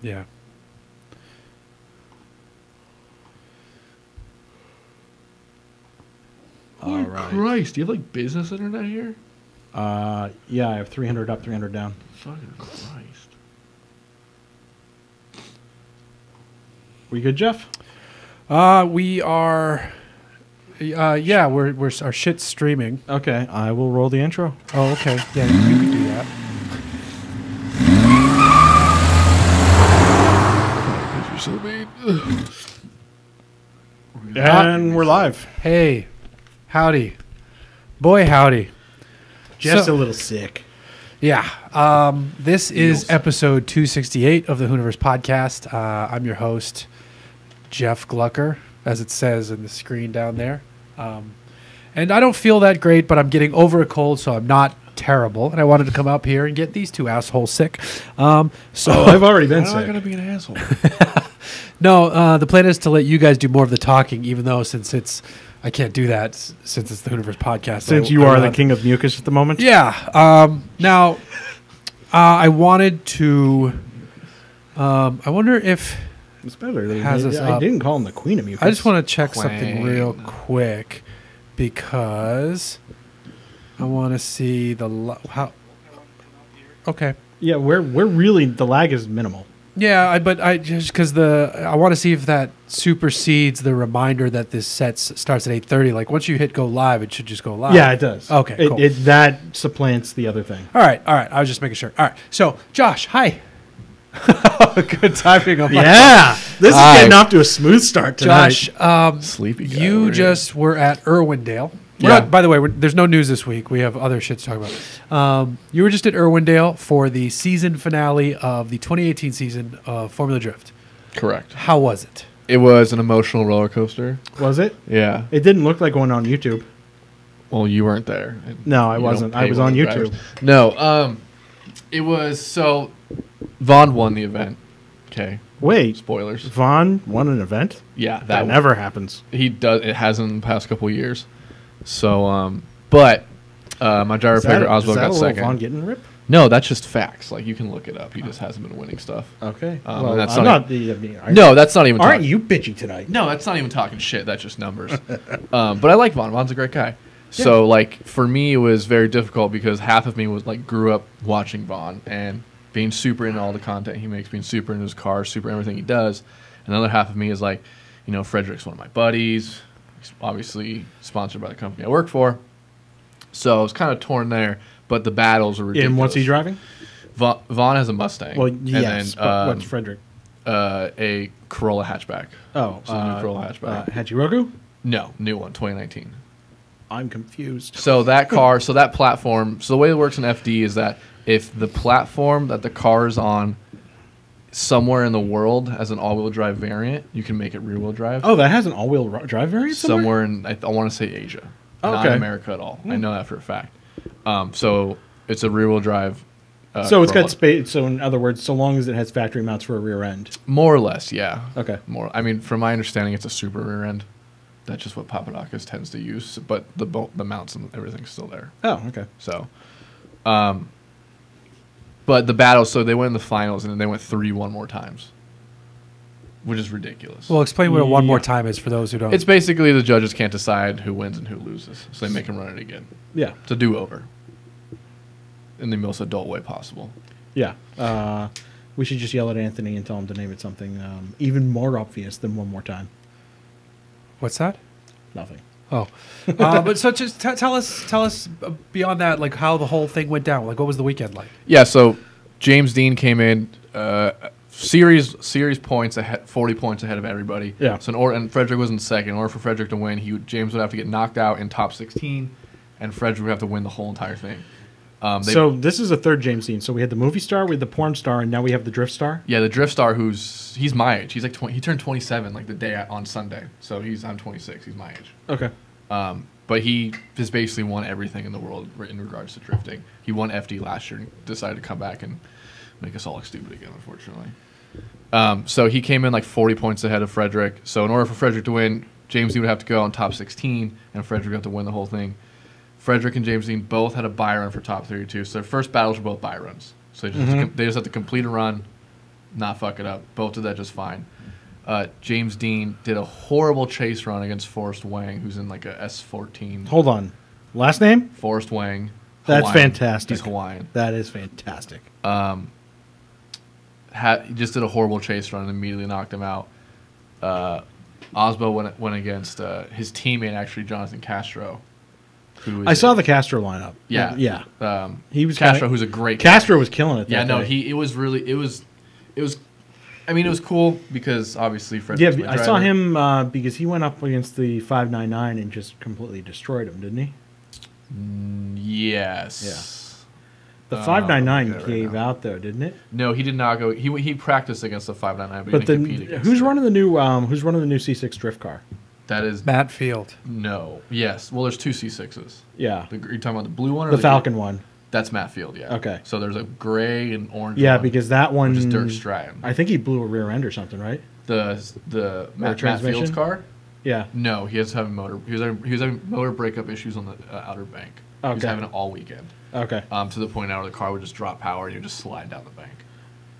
Yeah. All right. Christ, do you have like business internet here? Yeah, I have 300 up, 300 down. Fucking Christ. We good, Jeff? We are. Yeah, we're our shit's streaming. Okay, I will roll the intro. Oh, okay. Yeah, you can do that. You're so mean. And we're live. Hey, howdy, boy, howdy. Jeff's So- a little sick. Yeah. This is episode 268 of the Hooniverse podcast. I'm your host, Jeff Glucker, as it says in the screen down there. And I don't feel that great, but I'm getting over a cold, so I'm not terrible. And I wanted to come up here and get these two assholes sick. So I've already been Why am I sick. gonna be an asshole? no, the plan is to let you guys do more of the talking, even though since I can't do that since it's the Hooniverse podcast. Since you are the king of mucus at the moment? Yeah. Now, I wanted to. I wonder if It's better. Than Has us I up. didn't call him the queen of mucus. I just want to check something Quang. real quick because I want to see how. Okay. Yeah, we're really, the lag is minimal. Yeah, but I just because I want to see if that supersedes the reminder that this set starts at 8:30. Like once you hit go live, it should just go live. Yeah, it does. Okay, cool. That supplants the other thing. All right. I was just making sure. All right. So, Josh, hi. Good timing on my Yeah, this Hi. is getting off to a smooth start tonight. Josh, Sleepy guy you over just were at Irwindale. Yeah. By the way, there's no news this week. We have other shit to talk about. You were just at Irwindale for the season finale of the 2018 season of Formula Drift. Correct. How was it? It was an emotional roller coaster. Was it? Yeah. It didn't look like one on YouTube. Well, you weren't there. No, I You don't wasn't. I pay was one on of the YouTube. drivers. No. It was so. Vaughn won the event. Okay. Wait, Spoilers. Vaughn won an event? Yeah, That one. never happens. He does. It has in the past couple of years. So, but my driver Pedro Oswald got second. Vaughn getting ripped? No, that's just facts. Like you can look it up. He just hasn't been winning stuff. Okay. and that's I'm not not the. I mean, No, that's not even. aren't talking- you bitchy tonight? No, that's not even talking shit. That's just numbers. But I like Vaughn. Vaughn's a great guy. So like for me, it was very difficult because half of me was like grew up watching Vaughn and being super into all the content he makes, being super into his cars, super everything he does. And the other half of me is like, you know, Frederick's one of my buddies. He's obviously sponsored by the company I work for. So I was kind of torn there. But the battles are ridiculous. And what's he driving? Vaughn has a Mustang. Well, and yes. then, But what's Frederick? a Corolla hatchback. Oh, So the new Corolla hatchback. Hachiroku? No, new one, 2019. I'm confused. So that car, so that platform, so the way it works in FD is that if the platform that the car is on somewhere in the world as an all-wheel drive variant, you can make it rear-wheel drive. Oh, that has an all-wheel drive variant somewhere in, I want to say Asia. Oh, Not okay. America at all. I know that for a fact. So it's a rear-wheel drive. So it's got Corolla. space. So in other words, so long as it has factory mounts for a rear end. More or less, yeah. Okay. More. I mean, from my understanding, it's a super rear end. That's just what Papadakis tends to use, but the mounts and everything's still there. Oh, okay. So, but the battle, so they went in the finals and then they went 3-1 more times, which is ridiculous. Well, explain what a one more Yeah. time is for those who don't. It's basically the judges can't decide who wins and who loses, so they make them run it again. Yeah. It's a do-over in the most adult way possible. Yeah. We should just yell at Anthony and tell him to name it something even more obvious than one more time. What's that? Nothing. Oh, but so just tell us beyond that, like how the whole thing went down. Like, what was the weekend like? Yeah, so James Dean came in series points ahead, 40 points ahead of everybody. Yeah. So and Frederick was in second. In order for Frederick to win, James would have to get knocked out in top 16, and Frederick would have to win the whole entire thing. So this is a third James Dean. So we had the movie star, we had the porn star, and now we have the drift star. Yeah, the drift star, he's my age. He's like 20, he turned 27 like the day on Sunday. So I'm 26. He's my age. Okay. But he has basically won everything in the world in regards to drifting. He won FD last year and decided to come back and make us all look stupid again, unfortunately. So he came in like 40 points ahead of Frederick. So in order for Frederick to win, James Dean would have to go on top 16, and Frederick would have to win the whole thing. Frederick and James Dean both had a buy run for top 32. So their first battles were both buy runs. So they just have to complete a run not fuck it up. Both did that just fine. James Dean did a horrible chase run against Forrest Wang, who's in like a S14. Hold on. Last name? Forrest Wang. That's Hawaiian. fantastic. He's Hawaiian. That is fantastic. He just did a horrible chase run and immediately knocked him out. Osbo went against his teammate, actually, Jonathan Castro. I saw the Castro lineup. Yeah. Yeah. He was Castro, who's a great Castro was killing it. Yeah, that day. it was I mean, it was cool because obviously Fred. Yeah, was my I saw driver. him because he went up against the 599 and just completely destroyed him, didn't he? Yes. The Look 599 at it right gave now. out though, didn't it? No, he did not go. He practiced against the 599, but But he didn't compete against who's it. running the new C6 drift car? That is Matt Field. no. Yes. Well, there's two C6s. Yeah, You're talking about the blue one or the Falcon one. That's Matt Field. Yeah. Okay. So there's a gray and orange. Yeah, one, because that one which is Dirk Stratton. I think he blew a rear end or something, right? The Matt transmission? Field's car. Yeah. No, he was having motor breakup issues on the outer bank. He was Okay. having it all weekend. Okay. To the point now where the car would just drop power and you just slide down the bank.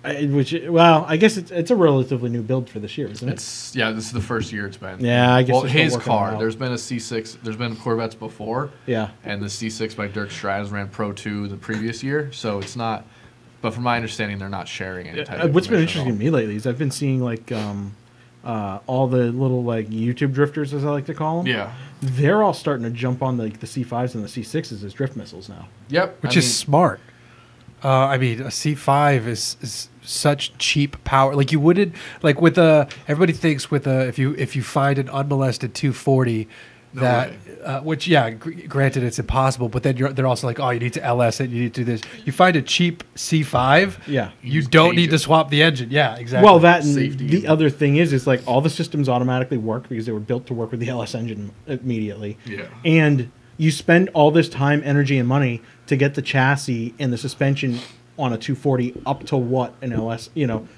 I guess it's a relatively new build for this year, isn't it? This is the first year it's been. Yeah, I guess Well, they're still his working it car. out. There's been a C6. There's been Corvettes before. Yeah. And the C6 by Dirk Stratton ran Pro 2 the previous year, so it's not. But from my understanding, they're not sharing any type of What's been information interesting to me lately is I've been seeing like all the little like YouTube drifters, as I like to call them. Yeah. They're all starting to jump on the C5s and the C6s as drift missiles now. Yep. Which is smart. I mean, a C5 is such cheap power. Like you wouldn't like with a. Everybody thinks with a if you find an unmolested 240, which granted it's impossible. But then they're also like, oh, you need to LS it, you need to do this. You find a cheap C5, Yeah. you just don't change need to it. swap the engine. Yeah, exactly. Well, that and Safety. the other thing is like all the systems automatically work because they were built to work with the LS engine immediately. Yeah. And you spend all this time, energy, and money to get the chassis and the suspension on a 240 up to what an LS,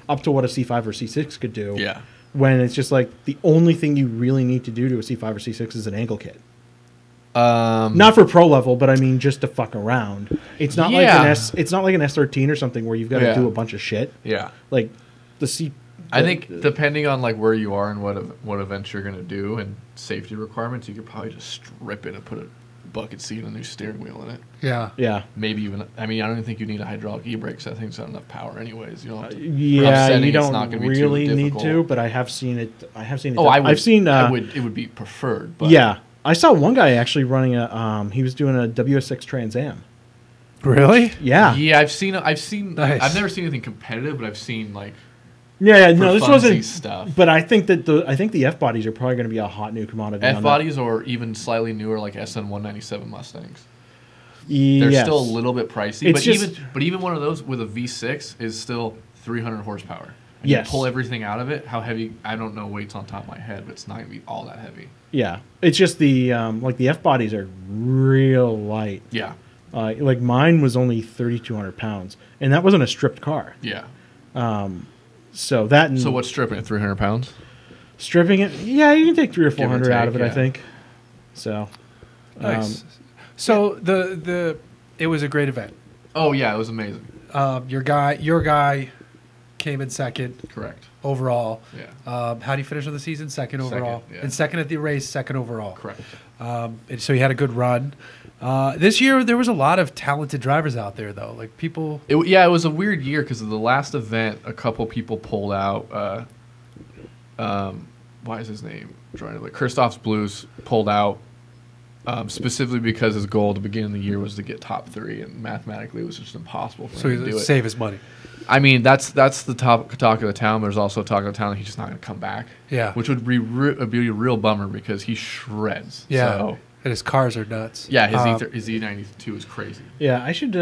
up to what a C5 or C6 could do. Yeah. When it's just like the only thing you really need to do to a C5 or C6 is an angle kit. Not for pro level, but I mean just to fuck around. It's not like an It's not like an S13 or something where you've got to do a bunch of shit. Yeah. Like the C. I think depending on like where you are and what events you're gonna do and safety requirements, you could probably just strip it and put a bucket seat and a new steering wheel in it. yeah. Yeah. Maybe even. I mean, I don't even think you need a hydraulic e-brake. So that thing's got enough power, anyways. You don't have to. Yeah, setting, you it's don't not gonna be too really need difficult. to, but I have seen it. Oh, I would. I've seen. I would. It would be preferred. But Yeah, I saw one guy actually running a. He was doing a WS6 Trans Am. Really? Yeah. Yeah, I've seen. Nice. I've never seen anything competitive, but I've seen like. Yeah, no, this funsies wasn't stuff. But I think that the F bodies are probably going to be a hot new commodity. F bodies or even slightly newer like SN 197 Mustangs. They're Yes. still a little bit pricey, It's but even one of those with a V6 is still 300 horsepower. And Yes. You pull everything out of it. How heavy? I don't know weights on top of my head, but it's not gonna be all that heavy. Yeah, it's just the the F bodies are real light. Yeah. Like mine was only 3,200 pounds, and that wasn't a stripped car. Yeah. So that and So what's stripping it? 300 pounds? stripping it? Yeah, you can take 300 or Give or 400 out of it. take, I yeah. think. So. Nice. So it was a great event. Oh yeah, it was amazing. Your guy came in second Correct. overall. Yeah. How do you finish on the season? Second overall. yeah. And second at the race, second overall. Correct. And so he had a good run. This year there was a lot of talented drivers out there though. Like people. It was a weird year because of the last event. A couple people pulled out. Why is his name? I'm trying to like Christoph's Blues pulled out. Specifically because his goal at the beginning of the year was to get top 3, and mathematically it was just impossible for So him to he do it. save his money. I mean, that's the talk of the town. There's also talk of the town that he's just not going to come back. Yeah. Which would be a real bummer because he shreds. Yeah. So, And his cars are nuts. yeah, his E92 is crazy. Yeah, I should.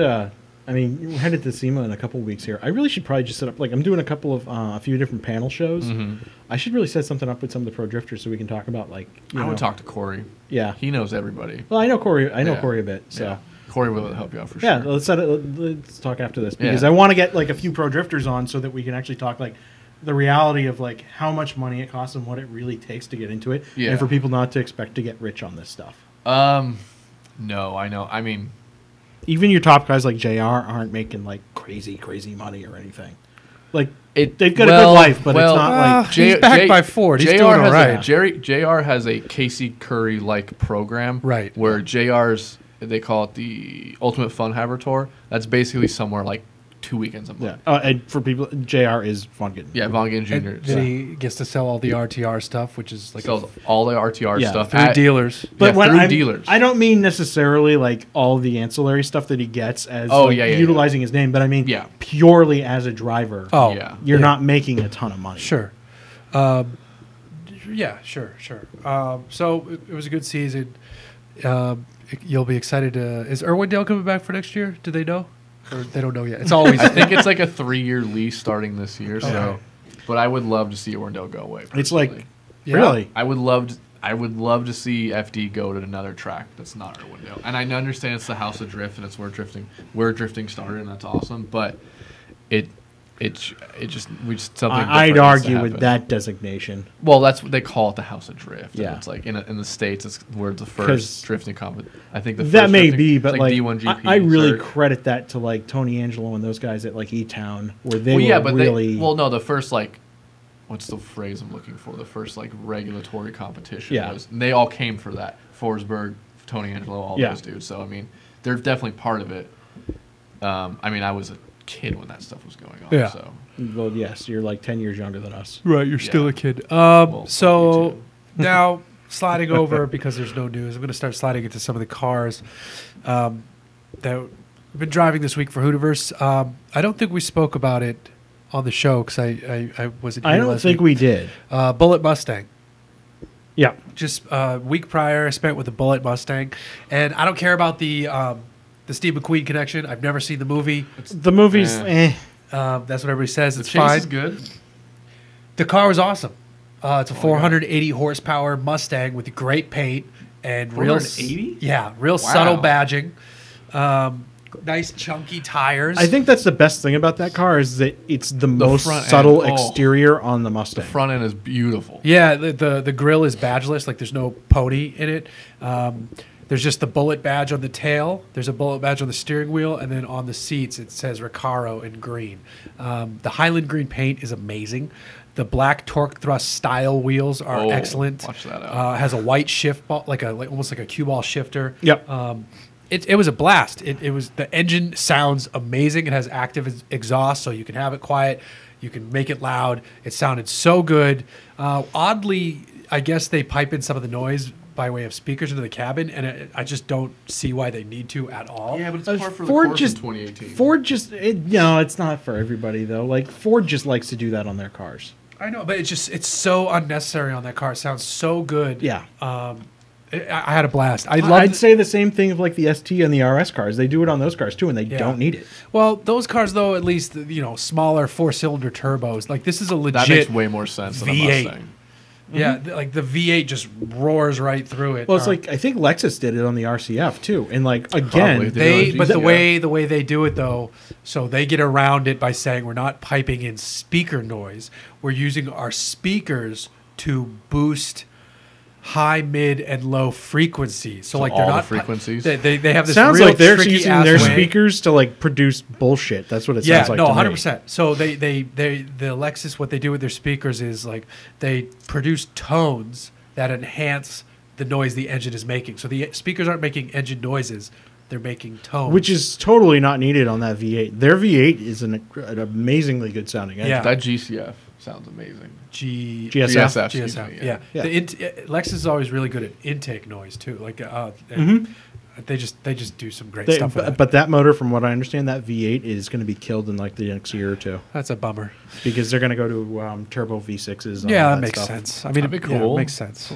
I mean, we're headed to SEMA in a couple of weeks here. I really should probably just set up. Like, I'm doing a few different panel shows. Mm-hmm. I should really set something up with some of the pro drifters so we can talk about like. I would talk to Corey. Yeah. He knows everybody. Well, I know Corey. I know Yeah. Corey a bit. So. Yeah. Corey will help you out for Yeah, sure. let's talk after this because Yeah. I want to get like a few pro drifters on so that we can actually talk like the reality of like how much money it costs and what it really takes to get into it, Yeah. and for people not to expect to get rich on this stuff. No, I know. I mean, Even your top guys like JR aren't making like crazy money or anything. Like they've got a good life, but it's not like he's backed by Ford. He's doing all right. JR has a Casey Curry like program, right? Where JR's, they call it the Ultimate Fun Haver Tour. That's basically somewhere like 2 weekends a month. Yeah, and for people, JR is Von Gittin. Yeah, Von Gittin Jr. Then he gets to sell all the RTR stuff, which is like sells all the RTR stuff through dealers. But through dealers. I don't mean necessarily like all the ancillary stuff that he gets as utilizing his name, but I mean purely as a driver. Oh, yeah. You're not making a ton of money. Sure. Sure. So it was a good season. You'll be excited to... Is Irwindale coming back for next year? Do they know? Or they don't know yet? It's always... I think it's like a 3-year lease starting this year. Okay. So, but I would love to see Irwindale go away. Personally. It's like... Yeah. Really? I would love to see FD go to another track that's not Irwindale. And I understand it's the House of Drift and it's where drifting started, and that's awesome. But something. I'd argue with that designation. Well, that's what they call it, the House of Drift. Yeah, and it's like in the States, it's where the first drifting competition. I think the that first may be, but like D1GP. I really credit that to like Tony Angelo and those guys at like E-Town, where they really. The first like. What's the phrase I'm looking for? The first like regulatory competition. Yeah. They all came for that. Forsberg, Tony Angelo, all those dudes. So I mean, they're definitely part of it. I was a kid when that stuff was going on. Yeah. So. Well, yes, you're like 10 years younger than us. Right, you're still a kid. So now sliding over, because there's no news, I'm going to start sliding into some of the cars that we've been driving this week for Hooniverse. I don't think we spoke about it on the show because I wasn't here. I don't think we did. Bullet Mustang. Yeah. Just a week prior, I spent with a Bullet Mustang. And I don't care about the Steve McQueen connection. I've never seen the movie. The movie's that's what everybody says. It's fine. The chase is good. The car was awesome. It's a 480 horsepower Mustang with great paint and 480? real subtle badging. Nice chunky tires. I think that's the best thing about that car is that it's the most subtle exterior on the Mustang. The front end is beautiful. Yeah, the grill is badgeless. Like there's no pony in it. There's just the bullet badge on the tail. There's a bullet badge on the steering wheel, and then on the seats it says Recaro in green. The Highland green paint is amazing. The black torque thrust style wheels are excellent. Watch that out. Has a white shift ball, almost like a cue ball shifter. Yep. It was a blast. It was, the engine sounds amazing. It has active exhaust, so you can have it quiet. You can make it loud. It sounded so good. Oddly, I guess they pipe in some of the noise by way of speakers into the cabin, and I just don't see why they need to at all. Yeah, but it's part for Ford the course in 2018. Ford it's not for everybody though. Like Ford just likes to do that on their cars. I know, but it's so unnecessary on that car. It sounds so good. Yeah. I had a blast. I'd say the same thing of like the ST and the RS cars. They do it on those cars too, and they don't need it. Well, those cars though, at least smaller 4-cylinder turbos. Like this is a legit. That makes way more sense than a Mustang. Yeah, like the V8 just roars right through it. Well, it's like I think Lexus did it on the RCF too, and like again, the way they do it though, so they get around it by saying we're not piping in speaker noise. We're using our speakers to boost high, mid, and low frequencies. So like they're not frequencies. They have this. Sounds real like they're tricky using their speakers to like produce bullshit. That's what it sounds like. Yeah, no, to 100%. So the Lexus, what they do with their speakers is like they produce tones that enhance the noise the engine is making. So the speakers aren't making engine noises. They're making tones. Which is totally not needed on that V8. Their V8 is an amazingly good sounding engine. Yeah. That GCF sounds amazing. GSF. Yeah. Lexus is always really good at intake noise too. Like they just do some great stuff with that. But that motor, from what I understand, that V8 is going to be killed in like the next year or two. That's a bummer. Because they're going to go to turbo V6s. Yeah, that makes sense. I mean, that'd be cool. Yeah, it makes sense.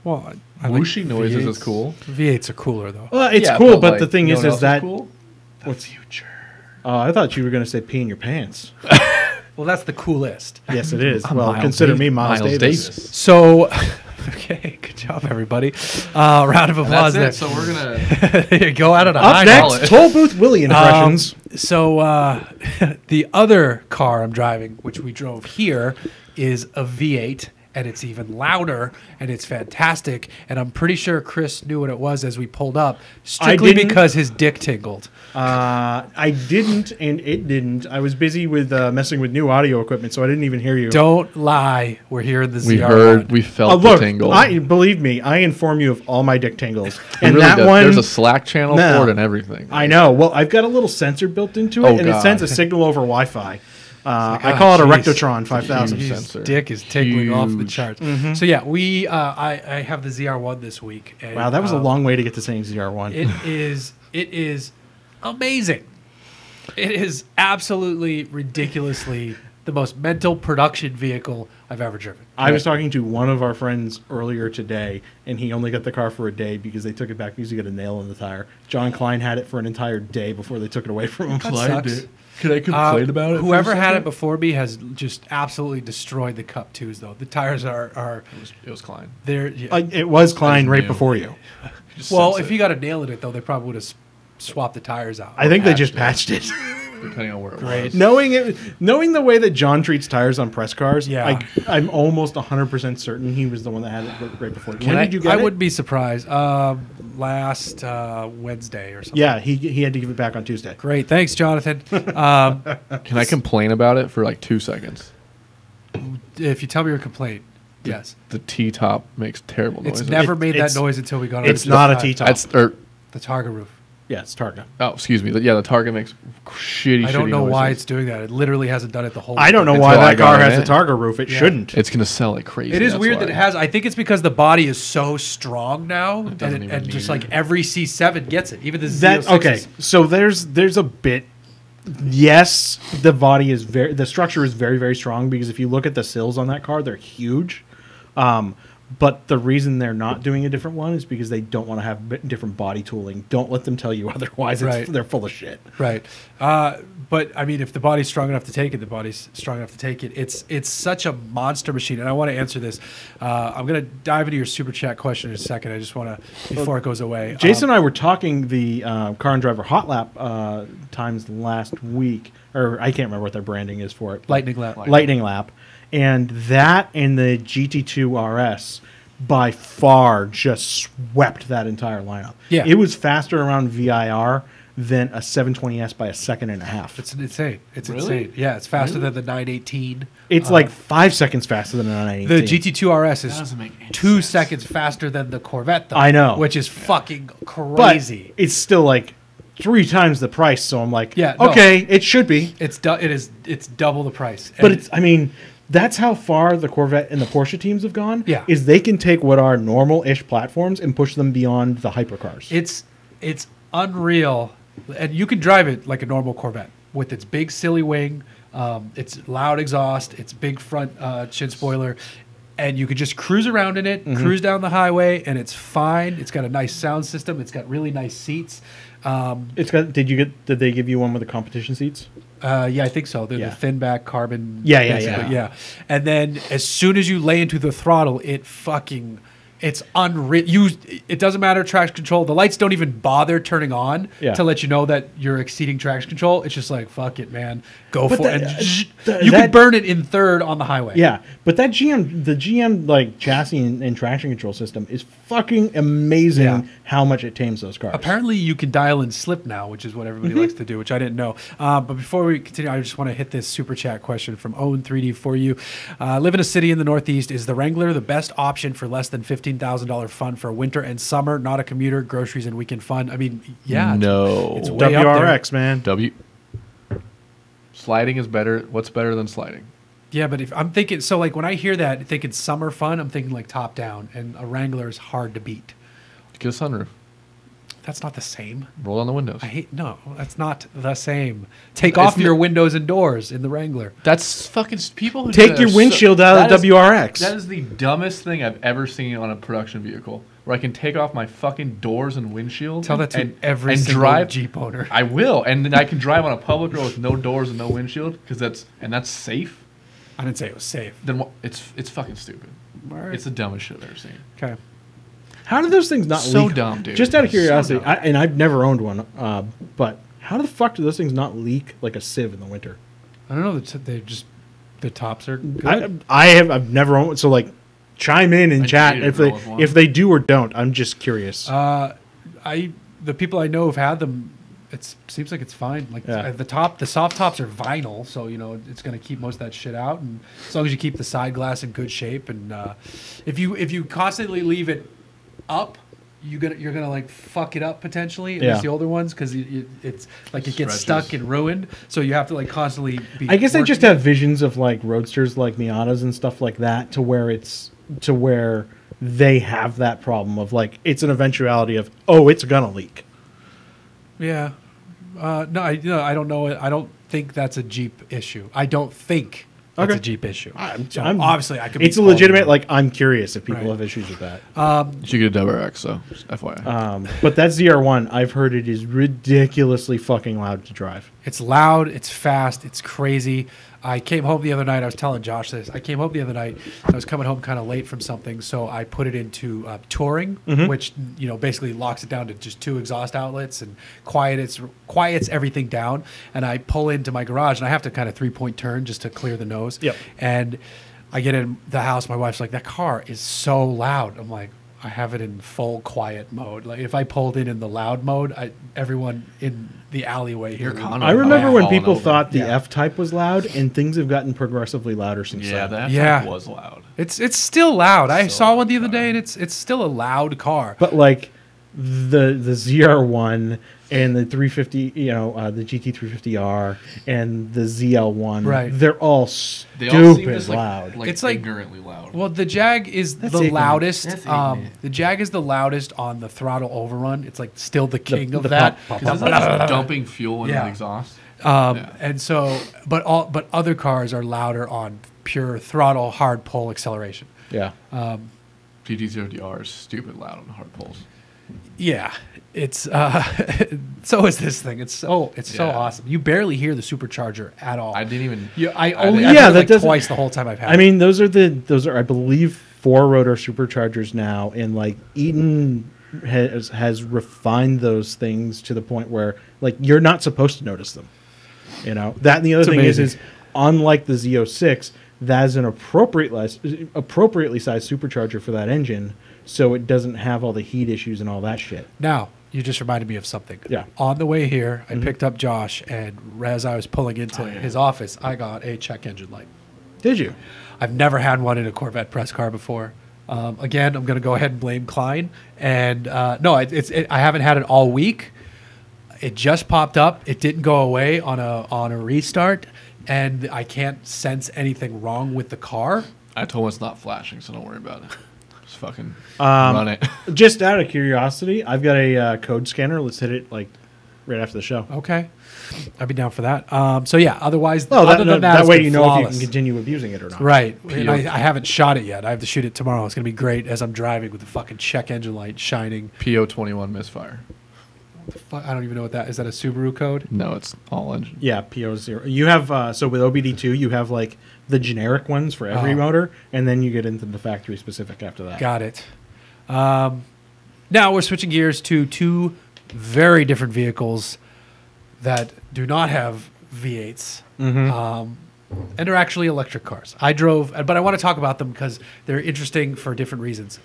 Well, whooshy noises V8s. is cool. V8s are cooler though. Well, it's cool, but the thing is that cool? What's future? I thought you were going to say pee in your pants. Well, that's the coolest. Yes, it is. Well, consider me Miles Davis. So, okay, good job, everybody. Round of applause there. So we're gonna go out on a high note. Up next, Toll Booth Willie impressions. The other car I'm driving, which we drove here, is a V8, and it's even louder, and it's fantastic. And I'm pretty sure Chris knew what it was as we pulled up, strictly because his dick tingled. I didn't, and it didn't. I was busy with messing with new audio equipment, so I didn't even hear you. Don't lie. We're here in the We ZR1. heard, we felt the tingle. Believe me, I inform you of all my dick tingles. And really that one, there's a Slack channel for it and everything. I know. Well, I've got a little sensor built into it, it sends a signal over Wi-Fi. I call it a Rectotron 5000 sensor. Dick is tickling off the charts. Mm-hmm. So yeah, I have the ZR1 this week. And, wow, that was a long way to get to saying ZR1. It is amazing. It is absolutely ridiculously the most mental production vehicle I've ever driven. I was talking to one of our friends earlier today, and he only got the car for a day because they took it back because he got a nail in the tire. John Klein had it for an entire day before they took it away from him. That sucks. Could I complain about it? Whoever had it before me has just absolutely destroyed the Cup 2s, though. The tires are It was Klein. It was Klein right before you. Well, if he got a nail in it, though, they probably would have swapped the tires out. I think they just patched it. Depending on where it was. Knowing the way that John treats tires on press cars, yeah. I'm almost 100% certain he was the one that had it right before. When did you get it? I wouldn't be surprised. Last Wednesday or something. Yeah, he had to give it back on Tuesday. Great. Thanks, Jonathan. Can I complain about it for like 2 seconds? If you tell me your complaint, yes. The T-top makes terrible noise. It's never made that noise until we got on. It's not a T-top. The Targa roof. Yeah, it's Targa. Oh, excuse me. The Targa makes shitty. I don't know noises. why it's doing that. It literally hasn't done it the whole. I don't know why that car has a Targa roof. It shouldn't. It's gonna sell like crazy. It is weird that it has. I think it's because the body is so strong now, and just like every C7 gets it, even the Z06s. Okay, so there's a bit. Yes, the structure is very, very strong because if you look at the sills on that car, they're huge. But the reason they're not doing a different one is because they don't want to have different body tooling. Don't let them tell you otherwise. Right. They're full of shit. Right. But I mean, if the body's strong enough to take it, the body's strong enough to take it. It's such a monster machine. And I want to answer this. I'm going to dive into your super chat question in a second. I just want to, before it goes away. Jason and I were talking the Car and Driver Hot Lap times last week, or I can't remember what their branding is for it. Lightning Lap. And that and the GT2 RS by far just swept that entire lineup. Yeah. It was faster around VIR than a 720S by a second and a half. It's insane. It's really? insane. Yeah, it's faster than the 918. It's like 5 seconds faster than a 918. The GT2 RS is 2 seconds faster than the Corvette, though. I know. Which is fucking crazy. But it's still like 3 times the price, so I'm like, yeah, okay, it should be. It's double the price. But that's how far the Corvette and the Porsche teams have gone. Yeah. Is they can take what are normal-ish platforms and push them beyond the hypercars. It's unreal. And you can drive it like a normal Corvette with its big silly wing, its loud exhaust, its big front chin spoiler, and you could just cruise around in it, cruise down the highway, and it's fine. It's got a nice sound system. It's got really nice seats. Did they give you one with the competition seats? Yeah, I think so. They're the thin back carbon. Yeah. And then as soon as you lay into the throttle, it's unreal. It doesn't matter traction control. The lights don't even bother turning on to let you know that you're exceeding traction control. It's just like, fuck it, man. Go for it. And you can burn it in third on the highway. Yeah, but the GM like chassis and traction control system is fucking amazing how much it tames those cars. Apparently you can dial in slip now, which is what everybody likes to do, which I didn't know. But before we continue, I just want to hit this super chat question from Owen3D for you. Live in a city in the Northeast. Is the Wrangler the best option for less than $15,000 fun for winter and summer, not a commuter, groceries, and weekend fun? I mean, yeah. No. It's way up WRX, there. man. Sliding is better. What's better than sliding? Yeah, but if I'm thinking, so like when I hear that, thinking summer fun, I'm thinking like top down, and a Wrangler is hard to beat. Get a sunroof. That's not the same. Roll down the windows. No, that's not the same. Take off your windows and doors in the Wrangler. That's fucking people who take your windshield out of the WRX. That is the dumbest thing I've ever seen on a production vehicle. Where I can take off my fucking doors and windshield. Tell that to every single Jeep owner. I will, and then I can drive on a public road with no doors and no windshield because that's safe. I didn't say it was safe. Then it's fucking stupid. Right. It's the dumbest shit I've ever seen. Okay. How do those things not leak? So dumb, dude. Just out of curiosity, and I've never owned one, but how the fuck do those things not leak like a sieve in the winter? I don't know. They just The tops are good. I've never owned one, so like chime in and chat if they do or don't. I'm just curious. The people I know have had them. It seems like it's fine. Like the soft tops are vinyl, so it's going to keep most of that shit out. And as long as you keep the side glass in good shape, and if you constantly leave it up, you're gonna like fuck it up potentially. At least the older ones, because it's like it gets stuck and ruined. So you have to like constantly be. I guess I just have visions of like roadsters like Miatas and stuff like that, to where they have that problem of like it's an eventuality of it's gonna leak. Yeah. No, I don't know. I don't think that's a Jeep issue. I don't think it's a Jeep issue. Obviously, I could. It's a legitimate. Like, I'm curious if people have issues with that. You should get a WRX, so just FYI. But that ZR1, I've heard it is ridiculously fucking loud to drive. It's loud. It's fast. It's crazy. I came home the other night. I was telling Josh this. I came home the other night. I was coming home kind of late from something, so I put it into touring, which basically locks it down to just 2 exhaust outlets and quiets everything down. And I pull into my garage, and I have to kind of 3-point turn just to clear the nose. Yep. And I get in the house. My wife's like, "That car is so loud." I'm like, I have it in full quiet mode. Like if I pulled it in the loud mode, everyone in the alleyway here. I remember when people thought the F-Type was loud, and things have gotten progressively louder since then. Yeah, the F-Type was loud. It's still loud. I saw one the other day, and it's still a loud car. But like the ZR1 and the 350, the GT350R and the ZL1, right? They're all stupid loud. It's like ignorantly loud. Well, the Jag is the loudest. The Jag is the loudest on the throttle overrun. It's like still the king of that. Dumping fuel in the exhaust. And so, but other cars are louder on pure throttle hard pull acceleration. Yeah. GT0DR is stupid loud on the hard pulls. Yeah, it's so is this thing. It's so awesome. You barely hear the supercharger at all. I didn't even. I only heard it like twice the whole time I've had. I mean, those are I believe 4-rotor superchargers now, and like Eaton has refined those things to the point where like you're not supposed to notice them. That, and the other thing is unlike the Z06, that's an appropriately sized supercharger for that engine. So it doesn't have all the heat issues and all that shit. Now, you just reminded me of something. Yeah. On the way here, I picked up Josh, and as I was pulling into his office, I got a check engine light. Did you? I've never had one in a Corvette press car before. Again, I'm going to go ahead and blame Klein. And no, I haven't had it all week. It just popped up. It didn't go away on a restart, and I can't sense anything wrong with the car. I told him it's not flashing, so don't worry about it. Just fucking run it. Just out of curiosity, I've got a code scanner. Let's hit it like right after the show. Okay, I'd be down for that. So yeah, otherwise, that way you know if you can continue abusing it or not. Right. And I haven't shot it yet. I have to shoot it tomorrow. It's gonna be great as I'm driving with the fucking check engine light shining. PO21 misfire. I don't even know what that is. That a Subaru code? No, it's all engine. Yeah, PO0. You have so with OBD2, you have like the generic ones for every motor, and then you get into the factory specific after that. Got it. Now we're switching gears to 2 very different vehicles that do not have V8s, and are actually electric cars. I drove, but I want to talk about them because they're interesting for different reasons.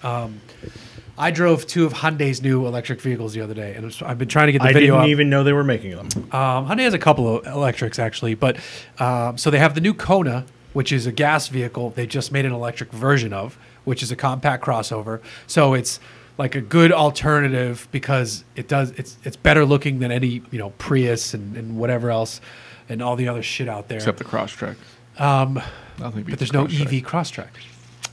I drove 2 of Hyundai's new electric vehicles the other day, and I've been trying to get the video up. I didn't even know they were making them. Hyundai has a couple of electrics, actually. But so they have the new Kona, which is a gas vehicle they just made an electric version of, which is a compact crossover. So it's like a good alternative because it's better looking than any Prius and whatever else and all the other shit out there. Except the Crosstrek. But there's no EV Crosstrek.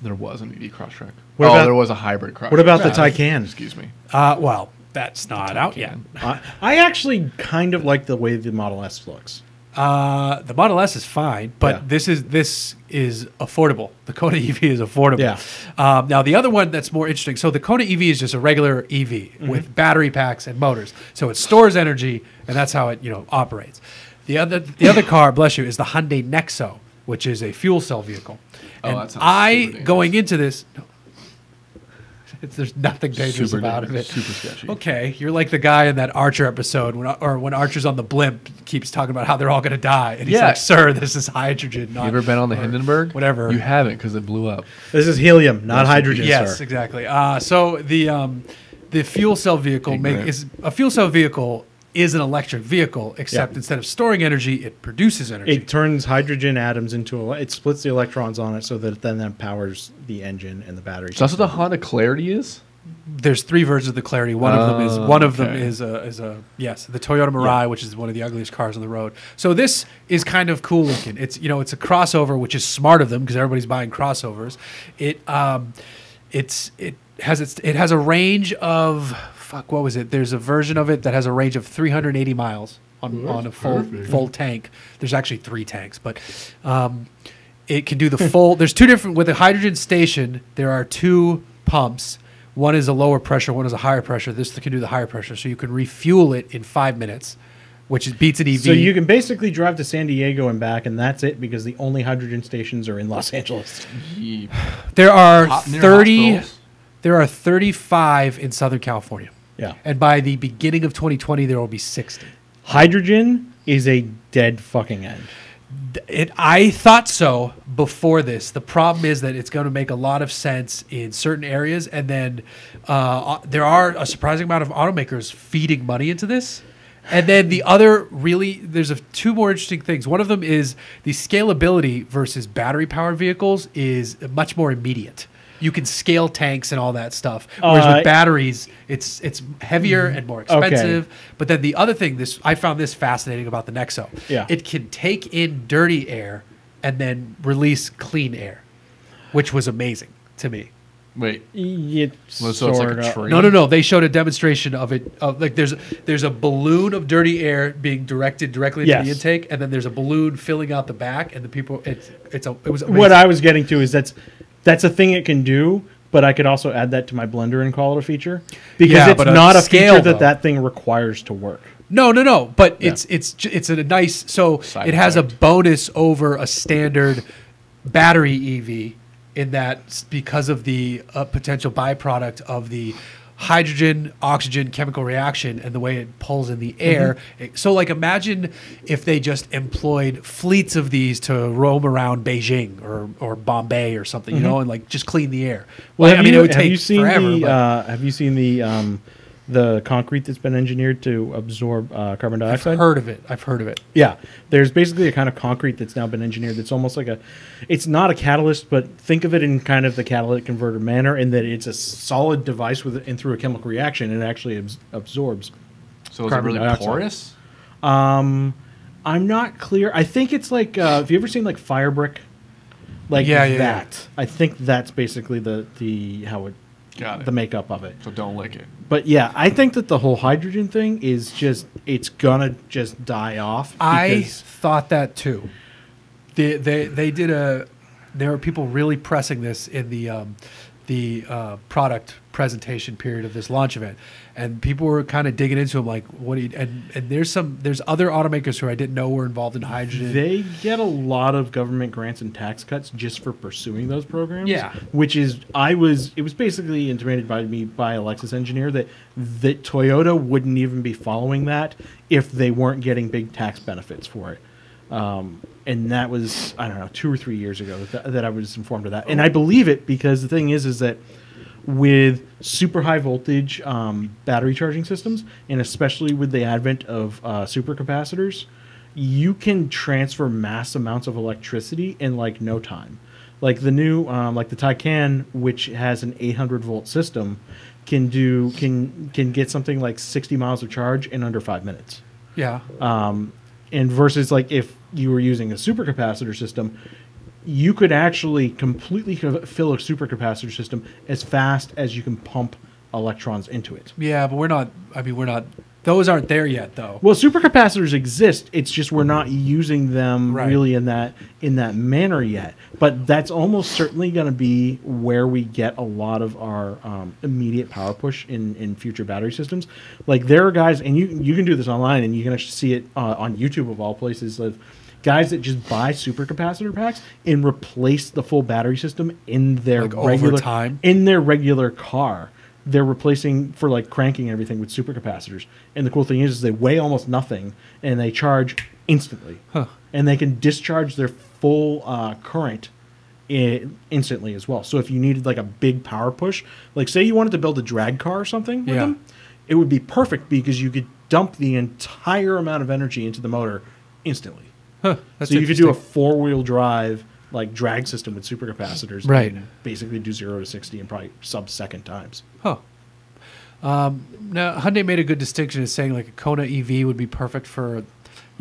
There was an EV Crosstrek. There was a hybrid Crosstrek. What about the Taycan? Excuse me. Well, that's not out yet. I actually kind of like the way the Model S looks. The Model S is fine, but this is affordable. The Kona EV is affordable. Yeah. Now the other one that's more interesting. So the Kona EV is just a regular EV with battery packs and motors. So it stores energy, and that's how it operates. The other car, bless you, is the Hyundai Nexo, which is a fuel cell vehicle. Oh, and that sounds super dangerous. going into this, There's nothing dangerous about it. Super sketchy. Okay, you're like the guy in that Archer episode when Archer's on the blimp keeps talking about how they're all going to die, and he's like, "Sir, this is hydrogen." Not, you ever been on the Hindenburg? Whatever. You haven't because it blew up. This is helium, not hydrogen. Yes, sir. exactly. So the fuel cell vehicle is an electric vehicle, except instead of storing energy, it produces energy. It turns hydrogen atoms into it splits the electrons on it, so that then that powers the engine and the battery. So that's what the Honda Clarity is. There's 3 versions of the Clarity. One of them is the Toyota Mirai, which is one of the ugliest cars on the road. So this is kind of cool looking. It's it's a crossover, which is smart of them because everybody's buying crossovers. It has a range of what was it? There's a version of it that has a range of 380 miles on a full tank. There's actually 3 tanks, but it can do the full. There's 2 different with a hydrogen station. There are 2 pumps. One is a lower pressure, one is a higher pressure. This can do the higher pressure, so you can refuel it in 5 minutes, which beats an EV. So you can basically drive to San Diego and back, and that's it because the only hydrogen stations are in Los Angeles. There are 30. There are 35 in Southern California. Yeah. And by the beginning of 2020, there will be 60. Hydrogen is a dead fucking end. I thought so before this. The problem is that it's going to make a lot of sense in certain areas. And then there are a surprising amount of automakers feeding money into this. And then there's 2 more interesting things. One of them is the scalability versus battery-powered vehicles is much more immediate. You can scale tanks and all that stuff. Whereas with batteries, it's heavier and more expensive. Okay. But then the other thing, I found this fascinating about the Nexo. Yeah. It can take in dirty air and then release clean air, which was amazing to me. Wait. So it's like a tree? No. They showed a demonstration of it. There's a balloon of dirty air being directed directly into the intake, and then there's a balloon filling out the back, and the people. It was amazing. What I was getting to is that's a thing it can do, but I could also add that to my blender and call it a feature because it's not a feature that thing requires to work. No. But it's a nice. So Side it has effect. a bonus over a standard battery EV in that because of the potential byproduct of the hydrogen oxygen chemical reaction and the way it pulls in the air. So imagine if they just employed fleets of these to roam around Beijing or Bombay or something, and just clean the air. Well, it would take forever. Have you seen the concrete that's been engineered to absorb carbon dioxide? I've heard of it. Yeah. There's basically a kind of concrete that's now been engineered that's almost like it's not a catalyst, but think of it in kind of the catalytic converter manner in that it's a solid device and through a chemical reaction, it actually absorbs So is it carbon really dioxide. porous? I'm not clear. I think it's like, have you ever seen fire brick? That. Yeah. I think that's basically the makeup of it. So don't lick it. But yeah, I think that the whole hydrogen thing is it's gonna just die off. I thought that too. There were people really pressing this in the product presentation period of this launch event, and people were kind of digging into them like, what do you, and there's other automakers who I didn't know were involved in hydrogen. They get a lot of government grants and tax cuts just for pursuing those programs. Yeah. Which is, it was basically intimated by me by a Lexus engineer that Toyota wouldn't even be following that if they weren't getting big tax benefits for it. And that was, I don't know, 2 or 3 years ago that I was informed of that. And I believe it because the thing is that with super high voltage battery charging systems, and especially with the advent of supercapacitors, you can transfer mass amounts of electricity in no time. Like the new, the Taycan, which has an 800 volt system, can get something like 60 miles of charge in under 5 minutes. Yeah. And versus if you were using a supercapacitor system, you could actually completely fill a supercapacitor system as fast as you can pump electrons into it. Yeah, but we're not. Those aren't there yet, though. Well, supercapacitors exist. It's just we're not using them really in that manner yet. But that's almost certainly going to be where we get a lot of our immediate power push in future battery systems. There are guys, and you can do this online, and you can actually see it on YouTube of all places. guys that just buy supercapacitor packs and replace the full battery system in their regular car. They're replacing for like cranking everything with supercapacitors. And the cool thing is they weigh almost nothing and they charge instantly. And they can discharge their full current instantly as well. So if you needed like a big power push, like say you wanted to build a drag car or something with them, it would be perfect because you could dump the entire amount of energy into the motor instantly. So you could do a 4-wheel drive like drag system with supercapacitors, and basically do 0 to 60 in probably sub-second times. Now Hyundai made a good distinction in saying like a Kona EV would be perfect for,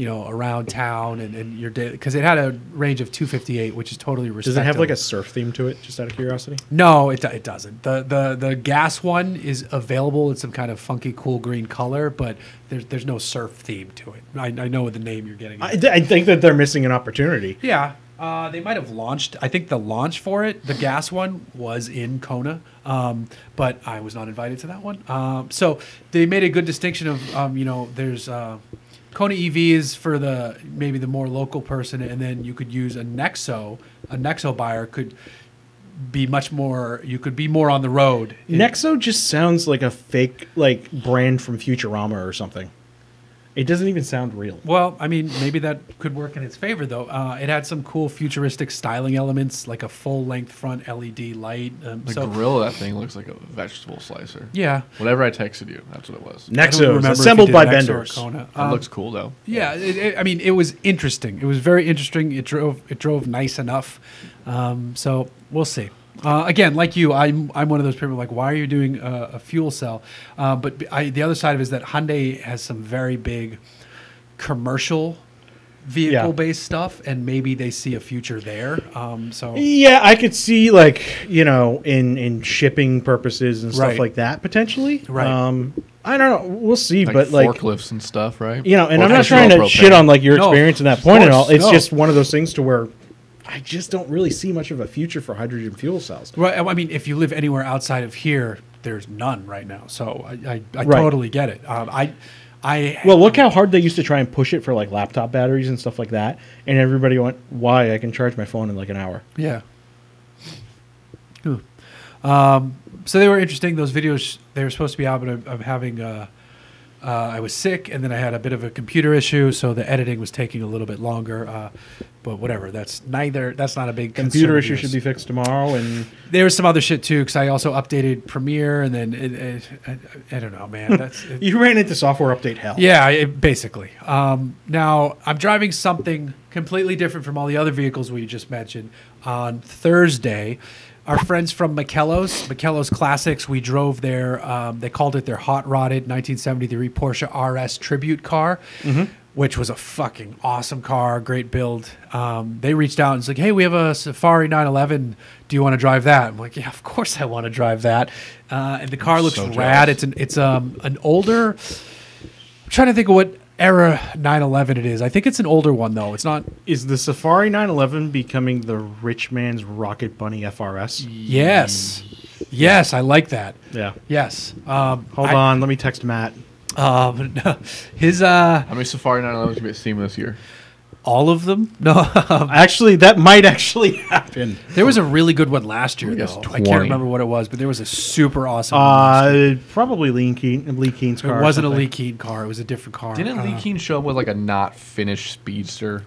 around town and your day, because it had a range of 258, which is totally respectable. Does it have like a surf theme to it? Just out of curiosity. No, it doesn't. The gas one is available in some kind of funky cool green color, but there's no surf theme to it. I know the name you're getting at. I think that they're missing an opportunity. Yeah. They might have launched. I think the launch for it, the gas one, was in Kona, but I was not invited to that one. So they made a good distinction of, there's Kona EV is for maybe the more local person, and then you could use a Nexo. A Nexo buyer could be much more. You could be more on the road. Nexo just sounds like a fake like brand from Futurama or something. It doesn't even sound real. Well, I mean, maybe that could work in its favor, though. It had some cool futuristic styling elements, like a full-length front LED light. The grill of that thing looks like a vegetable slicer. Yeah. Whatever I texted you, that's what it was. Nexo, assembled by vendors. It looks cool, though. Yeah, it was interesting. It was very interesting. It drove nice enough. So we'll see. Again, like you, I'm one of those people like, why are you doing a fuel cell? But the other side of it is that Hyundai has some very big commercial vehicle-based stuff, and maybe they see a future there. Yeah, I could see like in shipping purposes and stuff like that potentially. Right. I don't know. We'll see, but forklifts and stuff, right? And I'm not trying to shit on like your experience in that point at all. It's just one of those things to where I just don't really see much of a future for hydrogen fuel cells. Right. I mean, if you live anywhere outside of here, there's none right now. So I totally get it. Well, look how hard they used to try and push it for like laptop batteries and stuff like that, and everybody went, "Why? I can charge my phone in like an hour." Yeah. So they were interesting. Those videos, they were supposed to be out, but I'm having. I was sick, and then I had a bit of a computer issue, so the editing was taking a little bit longer. But whatever, that's not a big computer issue. Should be fixed tomorrow. And there was some other shit too, because I also updated Premiere, and then I don't know, man. You ran into software update hell. Yeah, basically. Now I'm driving something completely different from all the other vehicles we just mentioned. On Thursday, our friends from McKellos Classics, we drove their, they called it their hot rodded 1973 Porsche RS tribute car, which was a fucking awesome car, great build. They reached out and said, hey, we have a Safari 911. Do you want to drive that? I'm like, yeah, of course I want to drive that. And the car looks rad. It's an older, I'm trying to think of what era 911 it is. I think it's an older one, though. It's not. Is the Safari 911 becoming the rich man's Rocket Bunny FRS? Yes, I like that. Yeah. Yes. Hold on, let me text Matt. His how many Safari 911s have you seen this year? All of them? No. Actually, that might actually happen. There was a really good one last year, though. 20. I can't remember what it was, but there was a super awesome one. Probably Lee Keen's car. It wasn't a Lee Keen car. It was a different car. Didn't Lee Keen show up with like a not finished speedster?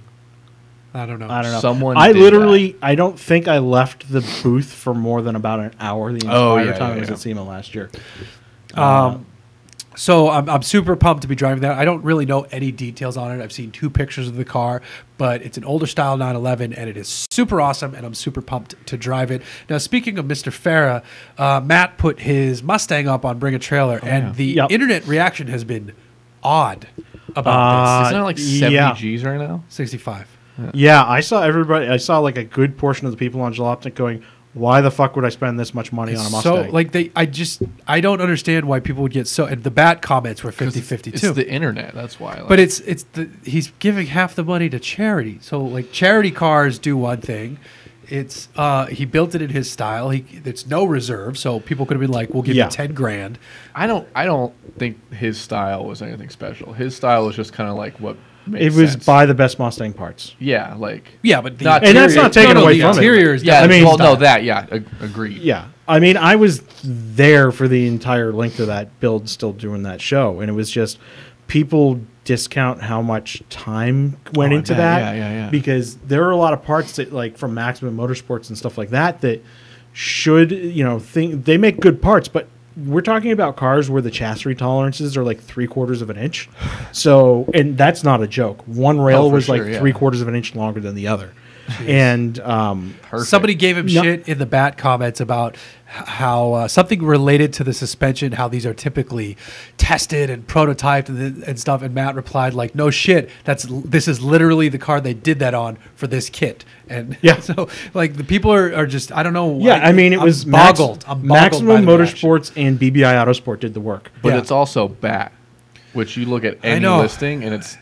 I don't know. Someone I don't think I left the booth for more than about an hour the entire time I was at SEMA last year. So I'm super pumped to be driving that. I don't really know any details on it. I've seen 2 pictures of the car, but it's an older style 911, and it is super awesome, and I'm super pumped to drive it. Now, speaking of Mr. Farah, Matt put his Mustang up on Bring a Trailer, and the internet reaction has been odd about this. Isn't it like 70 Gs right now? 65. Yeah, I saw like a good portion of the people on Jalopnik going, why the fuck would I spend this much money on a Mustang? So, like, I don't understand why people would get so. And the bat comments were 50-50 too. It's the internet, that's why. But he's giving half the money to charity. So, like, charity cars do one thing. It's he built it in his style. It's no reserve, so people could have been like, "We'll give you $10,000." I don't think his style was anything special. His style was just kind of like what makes It was sense. buy the best Mustang parts. Yeah, like Yeah, but the Not And that's not taken away the from it. interior is yeah. I mean, well, no, that agreed. Yeah. I mean, I was there for the entire length of that build, still doing that show, and it was just people discount how much time went I into bet. that. Yeah. Because there are a lot of parts that, like, from Maximum Motorsports and stuff like that, that should, they make good parts, but we're talking about cars where the chassis tolerances are like 3/4 of an inch. So, and that's not a joke. One rail for was sure, like yeah. 3/4 of an inch longer than the other. And Perfect. Somebody gave him shit in the bat comments about how something related to the suspension, how these are typically tested and prototyped and stuff. And Matt replied like, "No shit, this is literally the car they did that on for this kit." And Yeah. so like the people are just I don't know. yeah, I mean, it I'm was boggled. I'm boggled Maximum by the reaction. Motorsports and BBI Autosport did the work. But Yeah. it's also bat, which you look at any know. listing and it's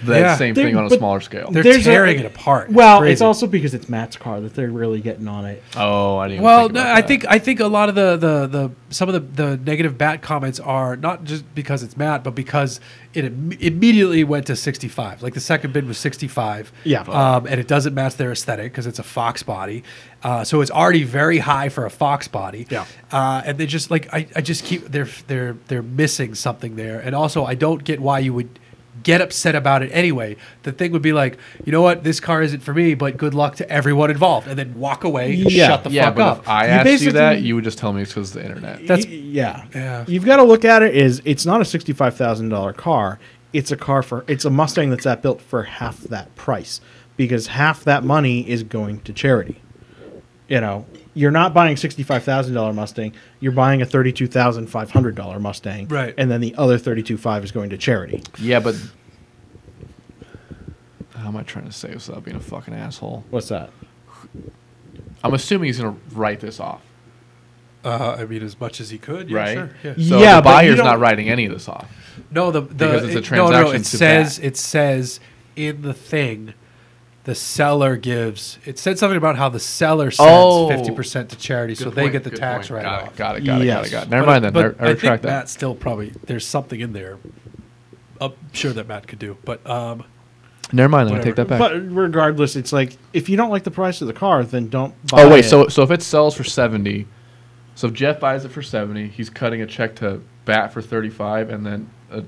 that Yeah. same They're- thing on a but smaller scale. They're There's tearing it apart. Well, crazy. it's also because it's Matt's car that they're really getting on it. Oh, I didn't. Even Well, think no, about that. I think a lot of the some of the negative bat comments are not just because it's Matt, but because it immediately went to 65. Like the second bid was 65. Yeah. And it doesn't match their aesthetic because it's a Fox body. So it's already very high for a Fox body. Yeah. And they just like I just keep they're missing something there. And also I don't get why you would get upset about it anyway. The thing would be like, you know what, this car isn't for me, but good luck to everyone involved, and then walk away and Yeah. shut the yeah, fuck but up. if I You asked you basically- that, you would just tell me it's because of the internet. That's- Yeah. Yeah. You've got to look at it as it's not a $65,000 car. It's a Mustang that's built for half that price because half that money is going to charity. You're not buying $65,000 Mustang. You're buying a $32,500 Mustang, Right. And then the other $32,500 is going to charity. Yeah, but how am I trying to say this without being a fucking asshole? What's that? I'm assuming he's gonna write this off, I mean, as much as he could, yeah, right? sure. Yeah. So Yeah, the but you buyer's don't- not writing any of this off. No, Because it's a no, transaction it to says that. it says in the thing, the seller gives. It said something about how the seller sends Oh. 50% to charity, so Good they point, get the good tax point. write off. Got it. Yes. Never mind then. But I I think retract that. Matt still probably there's something in there. I'm sure that Matt could do, but Never mind then. I Whatever. take that back. But regardless, it's like if you don't like the price of the car, then don't buy Oh wait, it. so if it sells for 70, so if Jeff buys it for 70, he's cutting a check to BAT for 35, and then a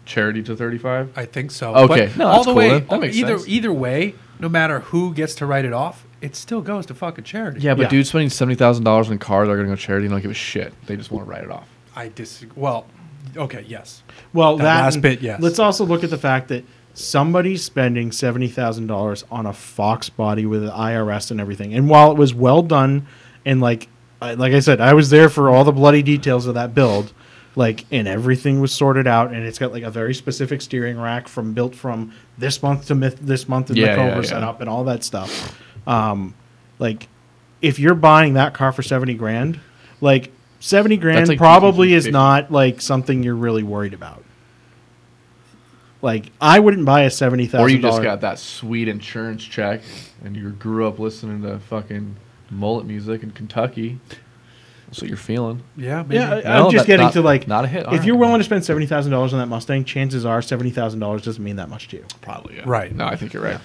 charity to 35. I think so. Okay. But No, all that's the cool way, then. That makes sense. either way, no matter who gets to write it off, it still goes to fucking charity. Yeah, but Yeah. dudes spending $70,000 on a car, they're gonna go charity and don't give a shit. They just want to write it off. I disagree. Well, okay, yes. Well, That last bit, yes. Let's also look at the fact that somebody's spending $70,000 on a Fox body with an IRS and everything. And while it was well done, and like I said, I was there for all the bloody details of that build, and everything was sorted out, and it's got like a very specific steering rack built from this month to this month in the Cobra setup and all that stuff. If you're buying that car for 70 grand, 70 grand That's like probably is 50. not something you're really worried about. I wouldn't buy a $70,000. Or you just got that sweet insurance check, and you grew up listening to fucking mullet music in Kentucky. That's what you're feeling. Yeah, maybe. Yeah, No, I'm just that- getting not- to not a hit. All If right. you're willing to spend $70,000 on that Mustang, chances are $70,000 doesn't mean that much to you. Probably, yeah. Right. No, I think you're right.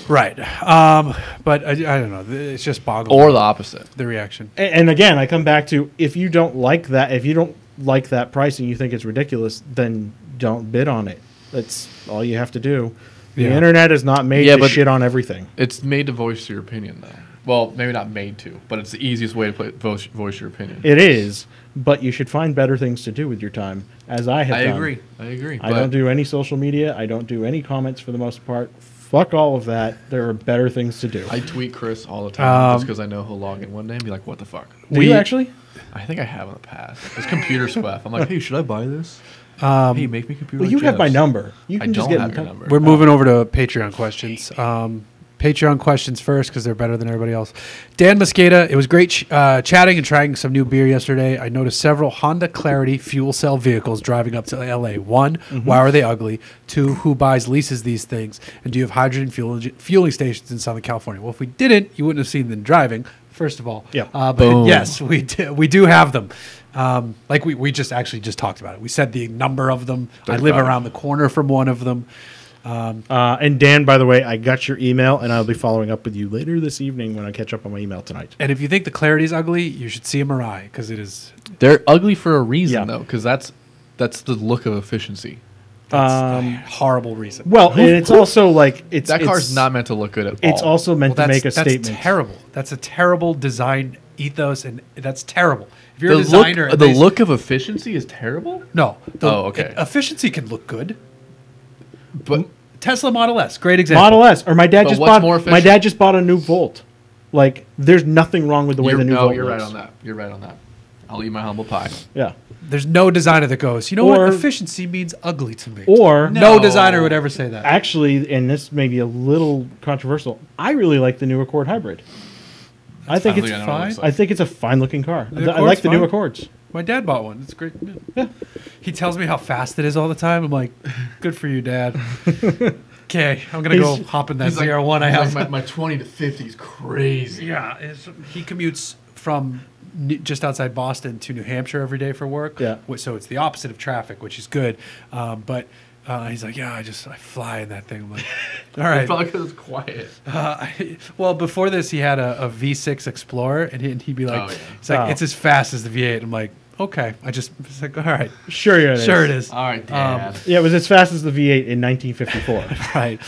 Right. But I don't know. It's just boggling. Or the opposite. the reaction. And again, I come back to if you don't like that price and you think it's ridiculous, then don't bid on it. That's all you have to do. The Yeah. internet is not made Yeah, to but- shit on everything. It's made to voice your opinion, though. Well, maybe not made to, but it's the easiest way to voice your opinion. It is, but you should find better things to do with your time, as I have done. I agree. I don't do any social media. I don't do any comments for the most part. Fuck all of that. There are better things to do. I tweet Chris all the time just because I know he'll log in one day and be like, "What the fuck?" Do you actually? I think I have in the past. It's computer sweat. I'm like, "Hey, should I buy this? Hey, make me computer." Well, you have my number. You I can just don't get have in your touch. number. We're moving over to Patreon questions. Patreon questions first because they're better than everybody else. Dan Mosqueda, it was great chatting and trying some new beer yesterday. I noticed several Honda Clarity fuel cell vehicles driving up to LA. One, why are they ugly? Two, who leases these things? And do you have hydrogen fueling stations in Southern California? Well, if we didn't, you wouldn't have seen them driving, first of all. Yeah. But Boom. yes, we do have them. We just talked about it. We said the number of them. I live 35. around the corner from one of them. And Dan, by the way, I got your email, and I'll be following up with you later this evening when I catch up on my email tonight. And if you think the clarity is ugly, you should see a Mirai because it is. They're ugly for a reason, though, because that's the look of efficiency. That's a horrible reason. Well, and it's also like that car's not meant to look good at all. It's also meant to make a statement. That's terrible. That's a terrible design ethos, and that's terrible. If you're a designer, the look of efficiency is terrible. No. Okay. Efficiency can look good. But Tesla Model S, great example. Model S, or my dad just what's more efficient? My dad just bought a new Volt. Like, there's nothing wrong with the way the new Volt you're looks. right on that. You're right on that. I'll eat my humble pie. Yeah. There's no designer that goes, you know what? Efficiency means ugly to me. Or no designer would ever say that. Actually, and this may be a little controversial, I really like the new Accord Hybrid. I think it's fine. I think it's a fine-looking car. I like the new Accords. My dad bought one. It's great. Yeah. He tells me how fast it is all the time. I'm like, good for you, Dad. Okay, I'm going to go hop in that ZR1 I have. My 20 to 50 is crazy. Yeah. He commutes from just outside Boston to New Hampshire every day for work. Yeah. So it's the opposite of traffic, which is good. But he's like, yeah, I fly in that thing. I'm like, all right. Probably because it's quiet. Well, before this, he had a V6 Explorer, and he'd be like, it's as fast as the V8. I'm like, okay. It's like, all right. Sure it is. All right, Dad. Yeah, it was as fast as the V8 in 1954. Right.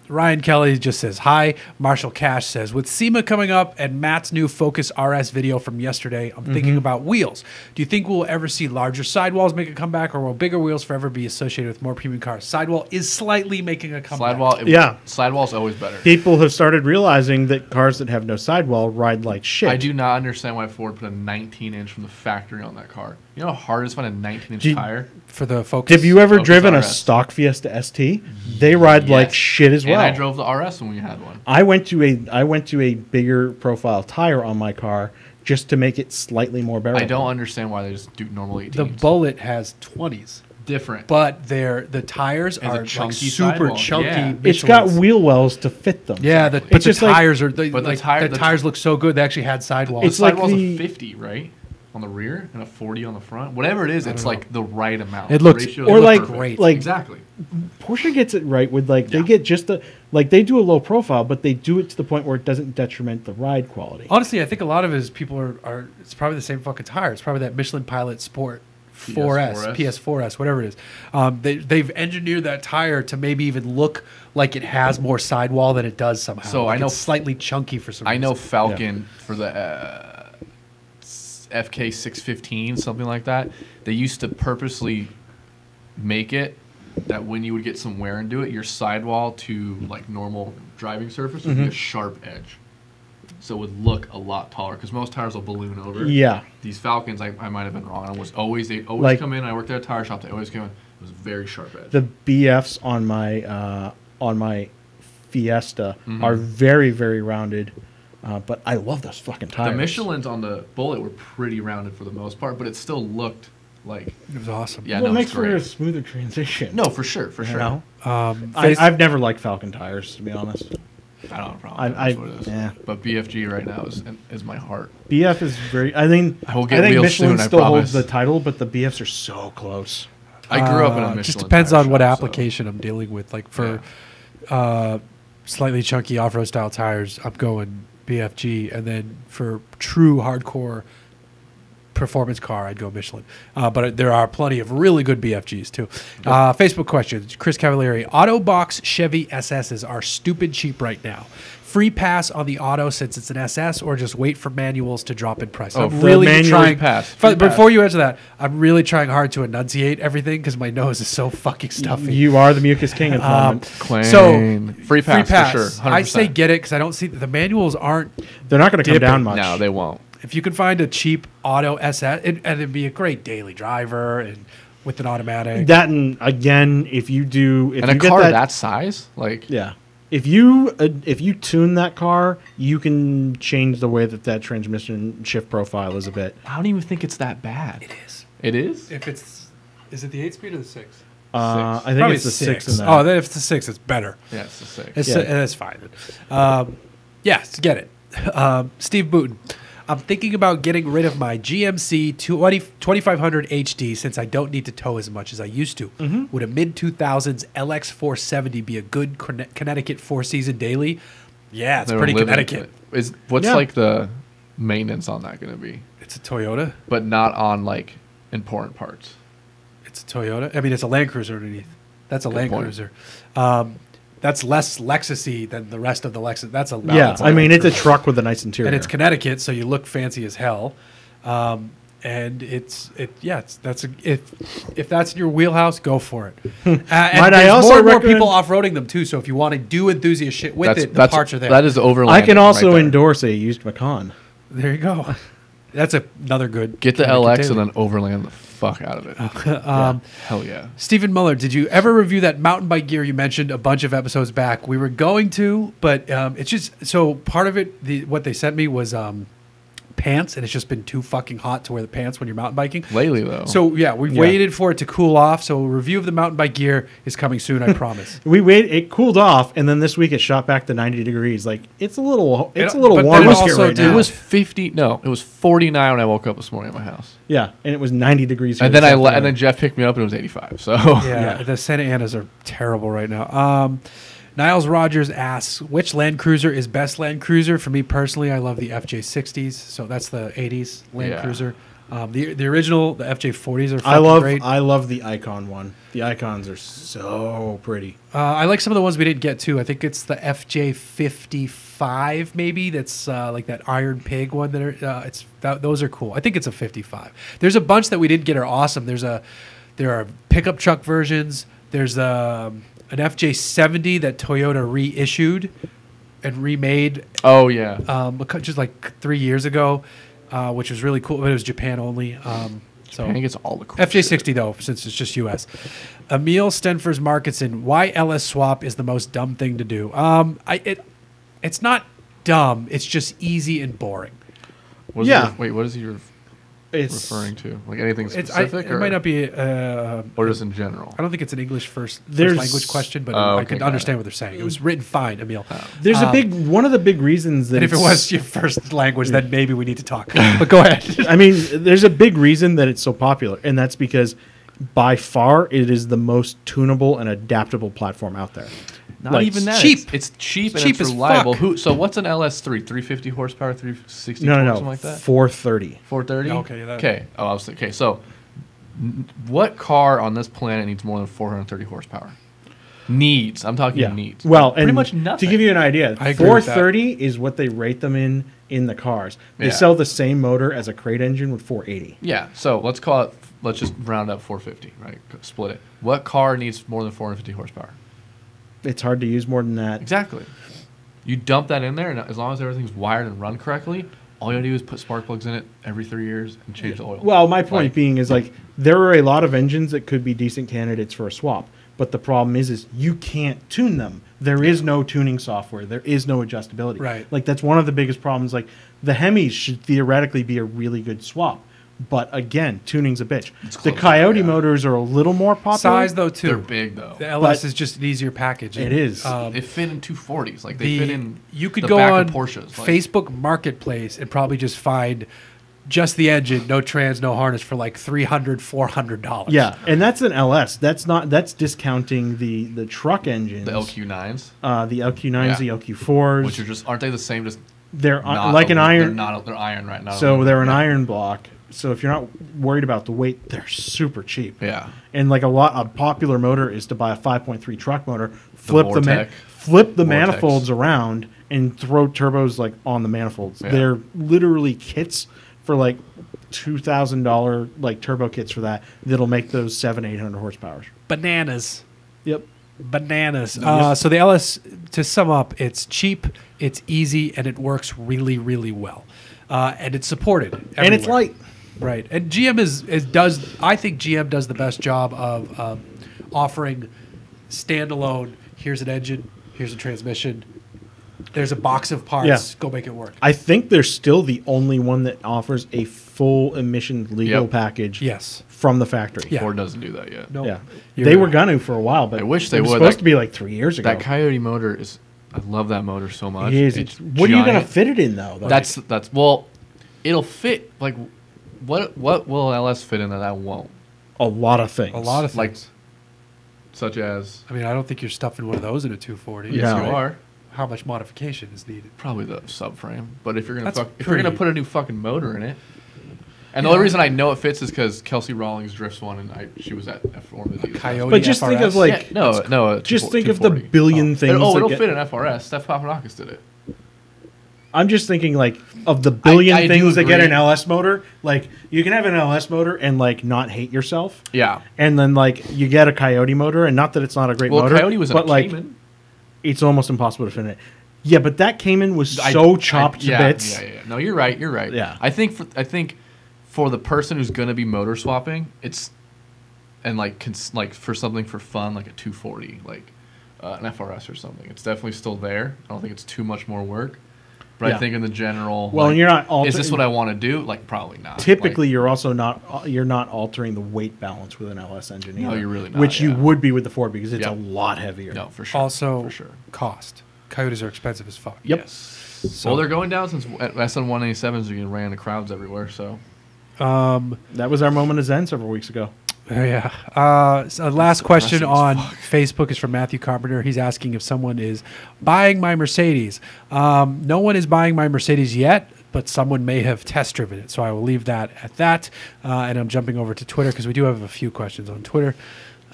Ryan Kelly just says, hi. Marshall Cash says, with SEMA coming up and Matt's new Focus RS video from yesterday, I'm thinking about wheels. Do you think we'll ever see larger sidewalls make a comeback, or will bigger wheels forever be associated with more premium cars? Sidewall is slightly making a comeback. Sidewall's always better. People have started realizing that cars that have no sidewall ride like shit. I do not understand why Ford put a 19-inch from the factory on that car. You know how hard it is to find a 19-inch tire? For the Focus? Have you ever driven RS. a stock Fiesta ST? They ride like shit as well. And I drove the RS when we had one. I went to a bigger profile tire on my car just to make it slightly more bearable. I don't understand why they just do normal 18s. The Bullet has 20s. Different. But the tires are like super chunky. Yeah. It's got wheel wells to fit them. Yeah, but the tires are the tires look so good. They actually had sidewalls. It's like a 50, right? On the rear and a 40 on the front. Whatever it is, it's like the right amount. It looks great. Like exactly. Porsche gets it right with they get just they do a low profile, but they do it to the point where it doesn't detriment the ride quality. Honestly, I think a lot of it is people are it's probably the same fucking tire. It's probably that Michelin Pilot Sport 4S, PS4S, whatever it is. They've engineered that tire to maybe even look like it has more sidewall than it does somehow. So I know it's slightly chunky for some reason. I know Falcon for the FK 615, something like that. They used to purposely make it that when you would get some wear into it, your sidewall to like normal driving surface would be a sharp edge. So it would look a lot taller because most tires will balloon over. Yeah. These Falcons, I might have been wrong. They always come in. I worked at a tire shop. They always come in. It was a very sharp edge. The BFs on my Fiesta are very, very rounded. But I love those fucking tires. The Michelins on the Bullet were pretty rounded for the most part, but it still looked like it was awesome. Yeah, it makes for a smoother transition. No, for sure. You know? I've never liked Falcon tires, to be honest. I don't have a problem. That's what it is. Yeah. But BFG right now is my heart. BF is very. I think wheels Michelin soon, still holds the title, but the BFs are so close. I grew up in a Michelin. Just depends on what application I'm dealing with. Like for slightly chunky off-road style tires, I'm going BFG, and then for true hardcore performance car, I'd go Michelin. But there are plenty of really good BFGs too. Facebook question: Chris Cavalieri, Autobox Chevy SSs are stupid cheap right now. Free pass on the auto since it's an SS, or just wait for manuals to drop in price? I'm really trying. Before you answer that, I'm really trying hard to enunciate everything because my nose is so fucking stuffy. You are the mucus king at the moment. So free pass for sure. 100%. I say get it because I don't see the manuals aren't. They're not going to come down much. No, they won't. If you can find a cheap auto SS, and it'd be a great daily driver and with an automatic. That, and again, if you a car that size, like if you tune that car, you can change the way that transmission shift profile is a bit. I don't even think it's that bad. It is. It is. Is it the 8-speed or the 6? I think probably it's the 6 in that. Oh, then if it's the 6, it's better. Yeah, it's the 6. It's fine. Yes, get it. Steve Booten. I'm thinking about getting rid of my GMC 2500 HD since I don't need to tow as much as I used to. Would a mid-2000s LX 470 be a good Connecticut four-season daily? Yeah, it's pretty Connecticut. What's like the maintenance on that going to be? It's a Toyota. But not on like important parts. It's a Toyota. I mean, it's a Land Cruiser underneath. That's a Land point. Cruiser. That's less Lexus-y than the rest of the Lexus. That's a I mean, it's a truck with a nice interior, and it's Connecticut, so you look fancy as hell. And if that's in your wheelhouse, go for it. And there's more and more people off-roading them too. So if you want to do enthusiast shit with it, the parts are there. That is overland. I can also endorse a used Macan. There you go. That's another good. Get the LX and then overland the fuck out of it. Hell yeah. Stephen Muller, did you ever review that mountain bike gear you mentioned a bunch of episodes back? We were going to, but it's just so part of it. What they sent me was pants, and it's just been too fucking hot to wear the pants when you're mountain biking. Lately, though. So yeah, we've waited for it to cool off. So a review of the mountain bike gear is coming soon, I promise. It cooled off, and then this week it shot back to 90 degrees. Like it's a little warm here right now. It was 50. No, it was 49 when I woke up this morning at my house. Yeah, and it was 90 degrees. And then and then Jeff picked me up, and it was 85. So yeah, the Santa Anas are terrible right now. Niles Rogers asks, which Land Cruiser is best Land Cruiser? For me personally, I love the FJ60s. So that's the 80s Land Cruiser. The original, the FJ40s are fucking great. I love the Icon one. The Icons are so pretty. I like some of the ones we didn't get to. I think it's the FJ55 maybe. That's like that Iron Pig one. Those are cool. I think it's a 55. There's a bunch that we didn't get are awesome. There are pickup truck versions. There's an FJ70 that Toyota reissued and remade. Oh yeah, just like 3 years ago, which was really cool. But it was Japan only. So I think it's all the cool FJ60 though, since it's just US. Emil Stenfers Marketson, why LS swap is the most dumb thing to do? It's not dumb. It's just easy and boring. What is he referring to? Like anything specific? It might not be. Or just in general? I don't think it's an English first language question, but I can understand what they're saying. It was written fine, Emil. There's one of the big reasons that if it was your first language, then maybe we need to talk. But go ahead. I mean, there's a big reason that it's so popular, and that's because by far it is the most tunable and adaptable platform out there. Not even that. Cheap. It's cheap and it's reliable. So what's an LS3? 350 horsepower, 360 something like that? 430. 430? Okay. Okay. So what car on this planet needs more than 430 horsepower? Needs. I'm talking needs. Well, pretty much nothing. To give you an idea, 430 is what they rate them in the cars. They sell the same motor as a crate engine with 480. Yeah. So let's just round up 450, right? Split it. What car needs more than 450 horsepower? It's hard to use more than that. Exactly. You dump that in there, and as long as everything's wired and run correctly, all you gotta do is put spark plugs in it every 3 years and change the oil. Well, my point being is there are a lot of engines that could be decent candidates for a swap, but the problem is you can't tune them. There is no tuning software. There is no adjustability. Right. Like that's one of the biggest problems. Like the Hemis should theoretically be a really good swap. But again, tuning's a bitch. The Coyote motors are a little more popular. Size though too. They're big though. The LS is just an easier package. It is. They fit in 240s. Like they fit in. You could the go back on of Porsches, Facebook Marketplace and probably just find just the engine, no trans, no harness for like $300, $400. Yeah, and that's an LS. That's discounting the truck engines. The LQ9s. The LQ9s, the LQ4s, which are aren't they the same? Just they're like an iron. They're iron right now. So they're an iron block. So if you're not worried about the weight, they're super cheap. Yeah. And like a popular motor is to buy a 5.3 truck motor, flip the manifolds around, and throw turbos like on the manifolds. Yeah. They're literally kits for like $2,000 like turbo kits for that'll make those 700-800 horsepower. Bananas. Yep. Bananas. So the LS, to sum up, it's cheap, it's easy, and it works really, really well. And it's supported everywhere. And it's light. Right. And GM I think GM does the best job of offering standalone, here's an engine, here's a transmission, there's a box of parts, go make it work. I think they're still the only one that offers a full emission legal package from the factory. Yeah. Ford doesn't do that yet. No. Yeah. They were going to for a while, but I wish they it was would. supposed to be like 3 years ago. That Coyote motor is, I love that motor so much. It is. What are you going to fit it in though? That's well, it'll fit. Like, what will LS fit in that I won't? A lot of things. A lot of things. Like, such as. I mean, I don't think you're stuffing one of those in a 240. Yes, No. you are. How much modification is needed? Probably the subframe. But if you're gonna That's if you're gonna put a new fucking motor in it, and the only reason I know it fits is because Kelsey Rawlings drifts one, and she was at F1 with these. Coyote But just think FRS? of like, no. just think of the billion things. It'll that fit an FRS. Steph Papadakis did it. I'm just thinking like of the billion I do things that get agree. an LS motor. Like you can have an LS motor and like not hate yourself. Yeah. And then like you get a Coyote motor, and not that it's not a great motor. Coyote was in but a like Cayman. it's almost impossible to fit in it. Yeah, but that Cayman was so chopped to bits. Yeah. No, you're right. Yeah. I think for the person who's gonna be motor swapping, it's and like for something for fun, like a 240, like an FRS or something. It's definitely still there. I don't think it's too much more work. But Yeah. I think in the general, Well, like, you're not. is this what I want to do? Like, probably not. Typically, you're also not. You're not altering the weight balance with an LS engine. No, either, you're really not, Which you yeah. would be with the Ford because it's Yep. a lot heavier. No, for sure. Also, for sure. cost. Coyotes are expensive as fuck. Yep. Yes. So- Well, they're going down since SN 187s are getting ran into crowds everywhere. So That was our moment of zen several weeks ago. Yeah. So last question on Facebook is from Matthew Carpenter. He's asking if someone is buying my Mercedes. No one is buying my Mercedes yet, but someone may have test driven it. So I will leave that at that. And I'm jumping over to Twitter because we do have a few questions on Twitter.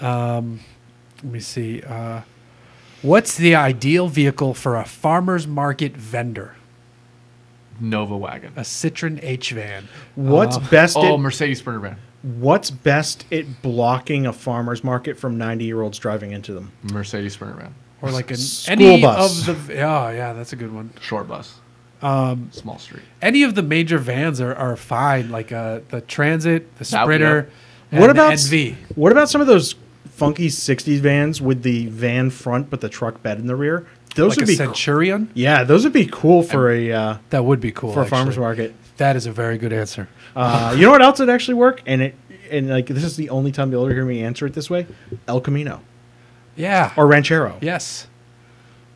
Let me see. What's the ideal vehicle for a farmer's market vendor? Nova wagon. A Citroen H-Van. What's best? Mercedes Sprinter van. What's best at blocking a farmer's market from 90-year-olds driving into them? Mercedes Sprinter van. Or like School any bus. of the... yeah, that's a good one. Short bus. Small street. Any of the major vans are fine, like the Transit, the Sprinter, and What about the NV. What about some of those funky 60s vans with the van front but the truck bed in the rear? Those Like would a be Centurion? Yeah, those would be cool for a That would be cool. for a farmer's actually. market. That is a very good answer. You know what else would actually work? And like this is the only time you'll ever hear me answer it this way: El Camino Yeah. or Ranchero. Yes.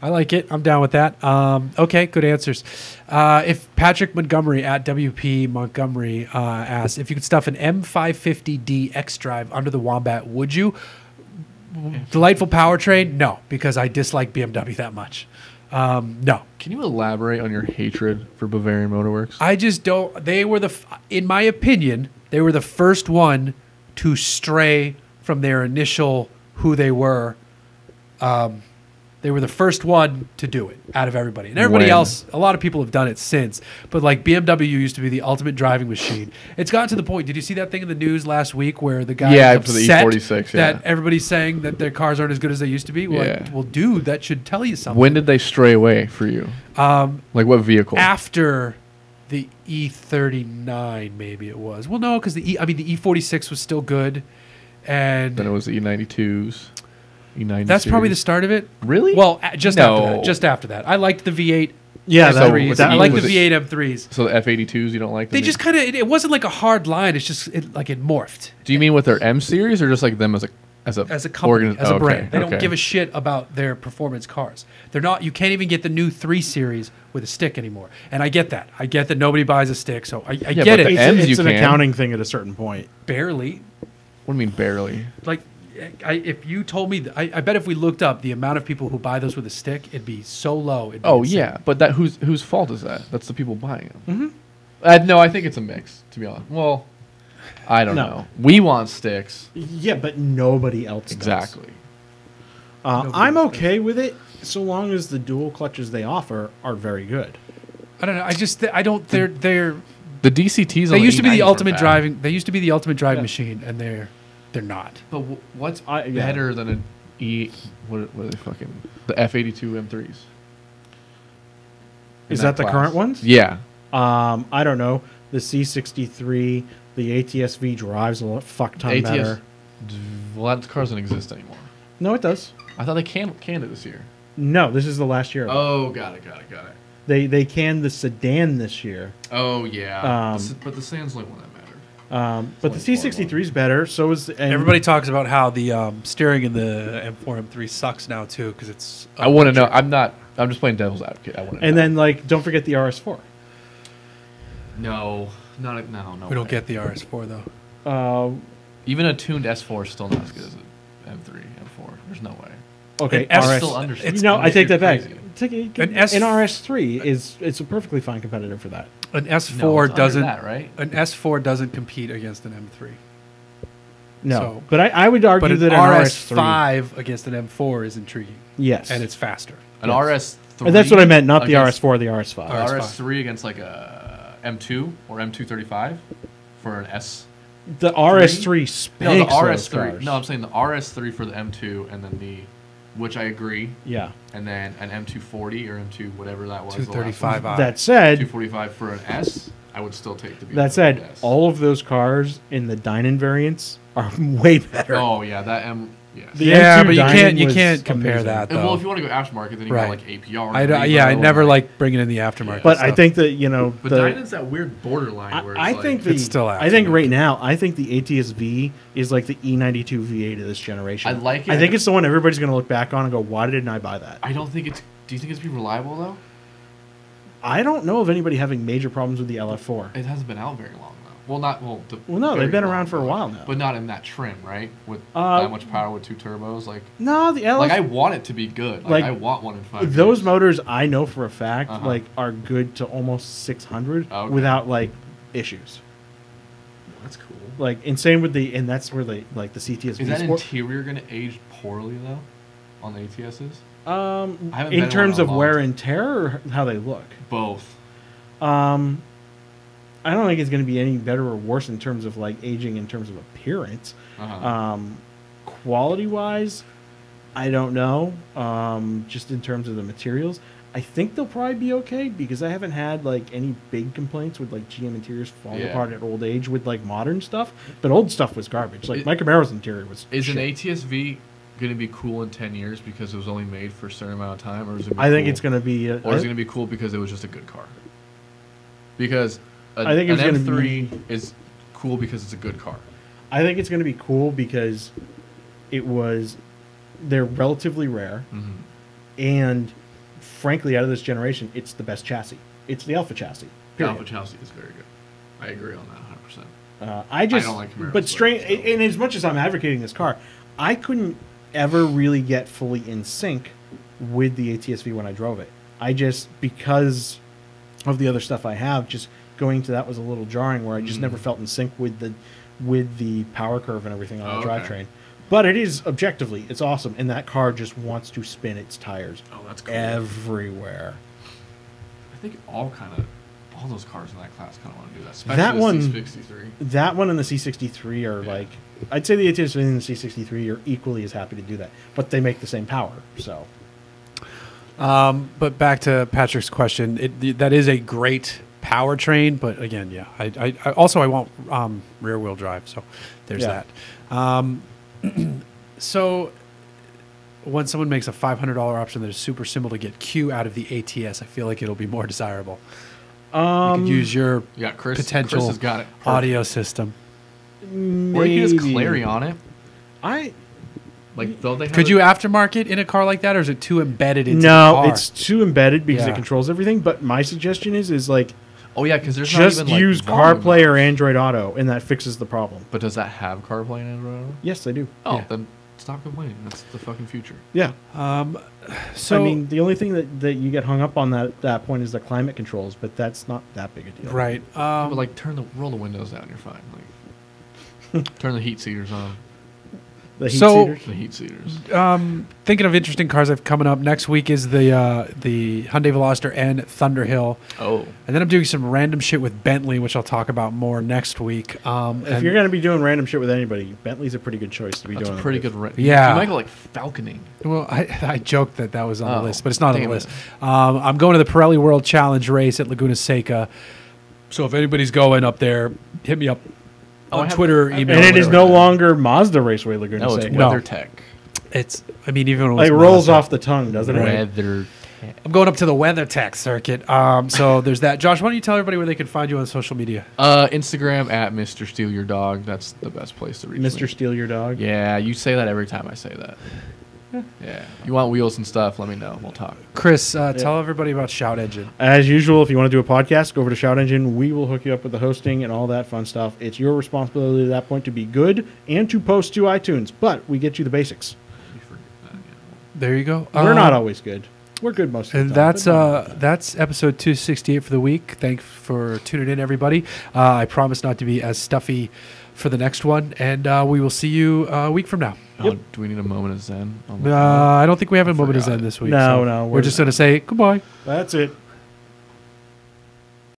I like it. I'm down with that. Okay, good answers. If Patrick Montgomery at WP Montgomery asks if you could stuff an M550D X Drive under the Wombat, would you? Delightful powertrain? No, because I dislike BMW that much. No. Can you elaborate on your hatred for Bavarian Motor Works? I just don't. They were in my opinion, they were the first one to stray from their initial who they were. They were the first one to do it out of everybody. And everybody When? else, a lot of people have done it since. But like BMW used to be the ultimate driving machine. It's gotten to the point. Did you see that thing in the news last week where the guy was for the upset E46, that everybody's saying that their cars aren't as good as they used to be? Well, Yeah. well, dude, that should tell you something. When did they stray away for you? Like what vehicle? After the E39, maybe it was. Well, no, because the E46 was still good, and Then it was the E92s. E90 that's probably the series. start of it. Really? Well, just after No. that. Just after that, I liked the V8. Yeah, So M3s. was that I like the was it- V8 M3s. So the F82s you don't like? They just kind of. It wasn't like a hard line. It's just it morphed Do you mean with their M series or just like them as a as a company, as a brand. They don't okay. give a shit about their performance cars. They're not. You can't even get the new 3 Series with a stick anymore. And I get that. I get that nobody buys a stick. So I get but it. the M's It's you an can. accounting thing at a certain point. Barely. What do you mean barely? Like, if you told me, I bet if we looked up the amount of people who buy those with a stick, it'd be so low. It'd be Oh insane. yeah, but that whose fault is that? That's the people buying them. Mm-hmm. No, I think it's a mix. To be honest, well, I don't No. know. We want sticks. Yeah, but nobody else does. Exactly. I'm okay with it so long as the dual clutches they offer are very good. I don't know. I don't. They're. The DCTs. They on used to be the E90s are ultimate bad. driving. They used to be the ultimate driving Yeah. machine, and they're not. But what's Yeah. better than an E? What are they fucking? The F82 M3s. Is In that the class. current ones? Yeah. I don't know. The C63, the ATS-V drives a fuck ton better. Well, that car doesn't exist anymore. No, it does. I thought they canned it this year. No, this is the last year. Oh, got it. They canned the sedan this year. Oh yeah. Um, But the sedan's like one that mattered. But the C63 is better. So is and Everybody talks about how the steering in the M4 M3 sucks now too because it's. I want to know. I'm just playing devil's advocate. I want to. And then like don't forget the RS4. No, no. We don't way. get the RS4 though. Even a tuned S4 is still not as good as an M3, M4. There's no way. Okay, An S RS. Still under. I take that back. crazy. An RS3 it's a perfectly fine competitor for that. An S4 No, it's under doesn't. that, right? An S4 doesn't compete against an M3. No, So- but I would argue But an that an RS3. RS5 against an M4 is intriguing. Yes, And it's faster. An Yes. RS3. and that's what I meant, not the against- RS4, the RS5. RS5. RS3 against like a M2 or M235 for an S. The RS3 No, spanks the those RS3. cars. No, I'm saying the RS3 for the M2, and then which I agree, Yeah. and then an M240 or M2 whatever that was. the last 235i. one. That said, 245 for an S. I would still take the. that BMW said, S. all of those cars in the Dynan variants are way better. Oh yeah, that M. Yeah. The Yeah, M2 but you Dynan can't was compare amazing. that And, though. well, if you want to go aftermarket, then you Right. got like APR. I and never Revo, like bringing in the aftermarket. But I stuff. think that But Dynan's that weird borderline where it's I like, think It's still I think aftermarket. right now I think the ATS-V is like the E92 V8 of this generation. I like it. I think it's the one everybody's going to look back on and go, "Why didn't I buy that?" I don't think it's. Do you think it's be reliable though? I don't know of anybody having major problems with the LF4. It hasn't been out very long though. Well, not well. Well, no, they've very been long, around for a but- while now. But not in that trim, right? With Uh, that much power with 2 turbos, like No, the LF I want it to be good. Like, like, I want 1 in 5. those years. motors I know for a fact Uh-huh. like are good to almost 600 Okay. without like issues. That's cool. Like insane with the and that's where the like the CTS-V Is that Sport- interior going to age poorly though, on the ATSs? I haven't been in in terms one in of a long wear time. and tear or how they look. Both. I don't think it's going to be any better or worse in terms of like aging in terms of appearance. Uh-huh. Quality wise, I don't know. Just in terms of the materials, I think they'll probably be okay because I haven't had like any big complaints with like GM interiors falling Yeah. apart at old age with like modern stuff. But old stuff was garbage. Like It- my Camaro's interior was. Is shit. an ATS-V going to be cool in 10 years because it was only made for a certain amount of time, or is it? Gonna be I think cool- it's going to be. Or is it going to be cool because it was just a good car? Because I think an it's gonna M3 is cool because it's a good car. I think it's going to be cool because it was. They're relatively rare. Mm-hmm. And frankly, out of this generation, it's the best chassis. It's the Alpha chassis. The Period. Alpha chassis is very good. I agree on that 100%. I just, don't like Camaros, but strange. so- And as much as I'm advocating this car, I couldn't ever really get fully in sync with the ATS-V when I drove it. I just, because of the other stuff I have, just going to that was a little jarring. Where I just never felt in sync with the power curve and everything on the Okay. drivetrain. But it is objectively, it's awesome, and that car just wants to spin its tires Oh, that's cool. everywhere. I think all those cars in that class kind of want to do that. Especially That the one- C63. That one and the C63 are Yeah. like, I'd say the ATS and the C63 are equally as happy to do that, but they make the same power. So But back to Patrick's question, that is a great powertrain. But again, yeah, I also I want rear wheel drive. So there's Yeah. that. So when someone makes a $500 option that is super simple to get Q out of the ATS, I feel like it'll be more desirable. You could use your Yeah, Chris potential has got it. Perfect. audio system. Or you can just Clary on it. I Like, don't they have Could a- you aftermarket in a car like that, or is it too embedded into the no, car? it's too embedded because Yeah. it controls everything. But my suggestion is like Oh, yeah, because there's just not even, use like, volume CarPlay or knobs. Android Auto, and that fixes the problem. But does that have CarPlay and Android Auto? Yes, they do. Oh, Yeah. then stop complaining. That's the fucking future. Yeah. So I mean, the only thing that you get hung up on that point is the climate controls, but that's not that big a deal. right. But, like, roll the windows down, you're fine. Like, turn the heat seaters on. The heat So- seaters. The heat seaters. Thinking of interesting cars I've coming up next week is the Hyundai Veloster and Thunderhill, Oh. and then I'm doing some random shit with Bentley, which I'll talk about more next week. If you're going to be doing random shit with anybody, Bentley's a pretty good choice to be That's doing. a pretty it with. good... Yeah. You might go, like, falconing. well, I joked that was on the Oh, list, but it's not on the damn it. list. I'm going to the Pirelli World Challenge race at Laguna Seca, so if anybody's going up there, hit me up Oh, I on have- Twitter, I- email. And it is whatever. no longer Mazda Raceway Laguna No, it's Seca. No. WeatherTech. It's. I mean, even when it Like was rolls Mazda. off the tongue, doesn't it? WeatherTech. I'm going up to the WeatherTech circuit. So there's that. Josh, why don't you tell everybody where they can find you on social media? Instagram at Mr. Steal Your Dog. That's the best place to reach me. Mr. Steal Your Dog. Yeah, you say that every time I say that. Yeah. You want wheels and stuff, let me know. We'll talk. Chris, tell everybody about Shout Engine. As usual, if you want to do a podcast, go over to Shout Engine. We will hook you up with the hosting and all that fun stuff. It's your responsibility at that point to be good and to post to iTunes, but we get you the basics. There you go. We're not always good. We're good most of the time. And that's episode 268 for the week. Thanks for tuning in, everybody. I promise not to be as stuffy for the next one, and we will see you a week from now. Yep. Do we need a moment of zen? I don't think we have a moment of zen this week. No. We're just going to say goodbye. That's it.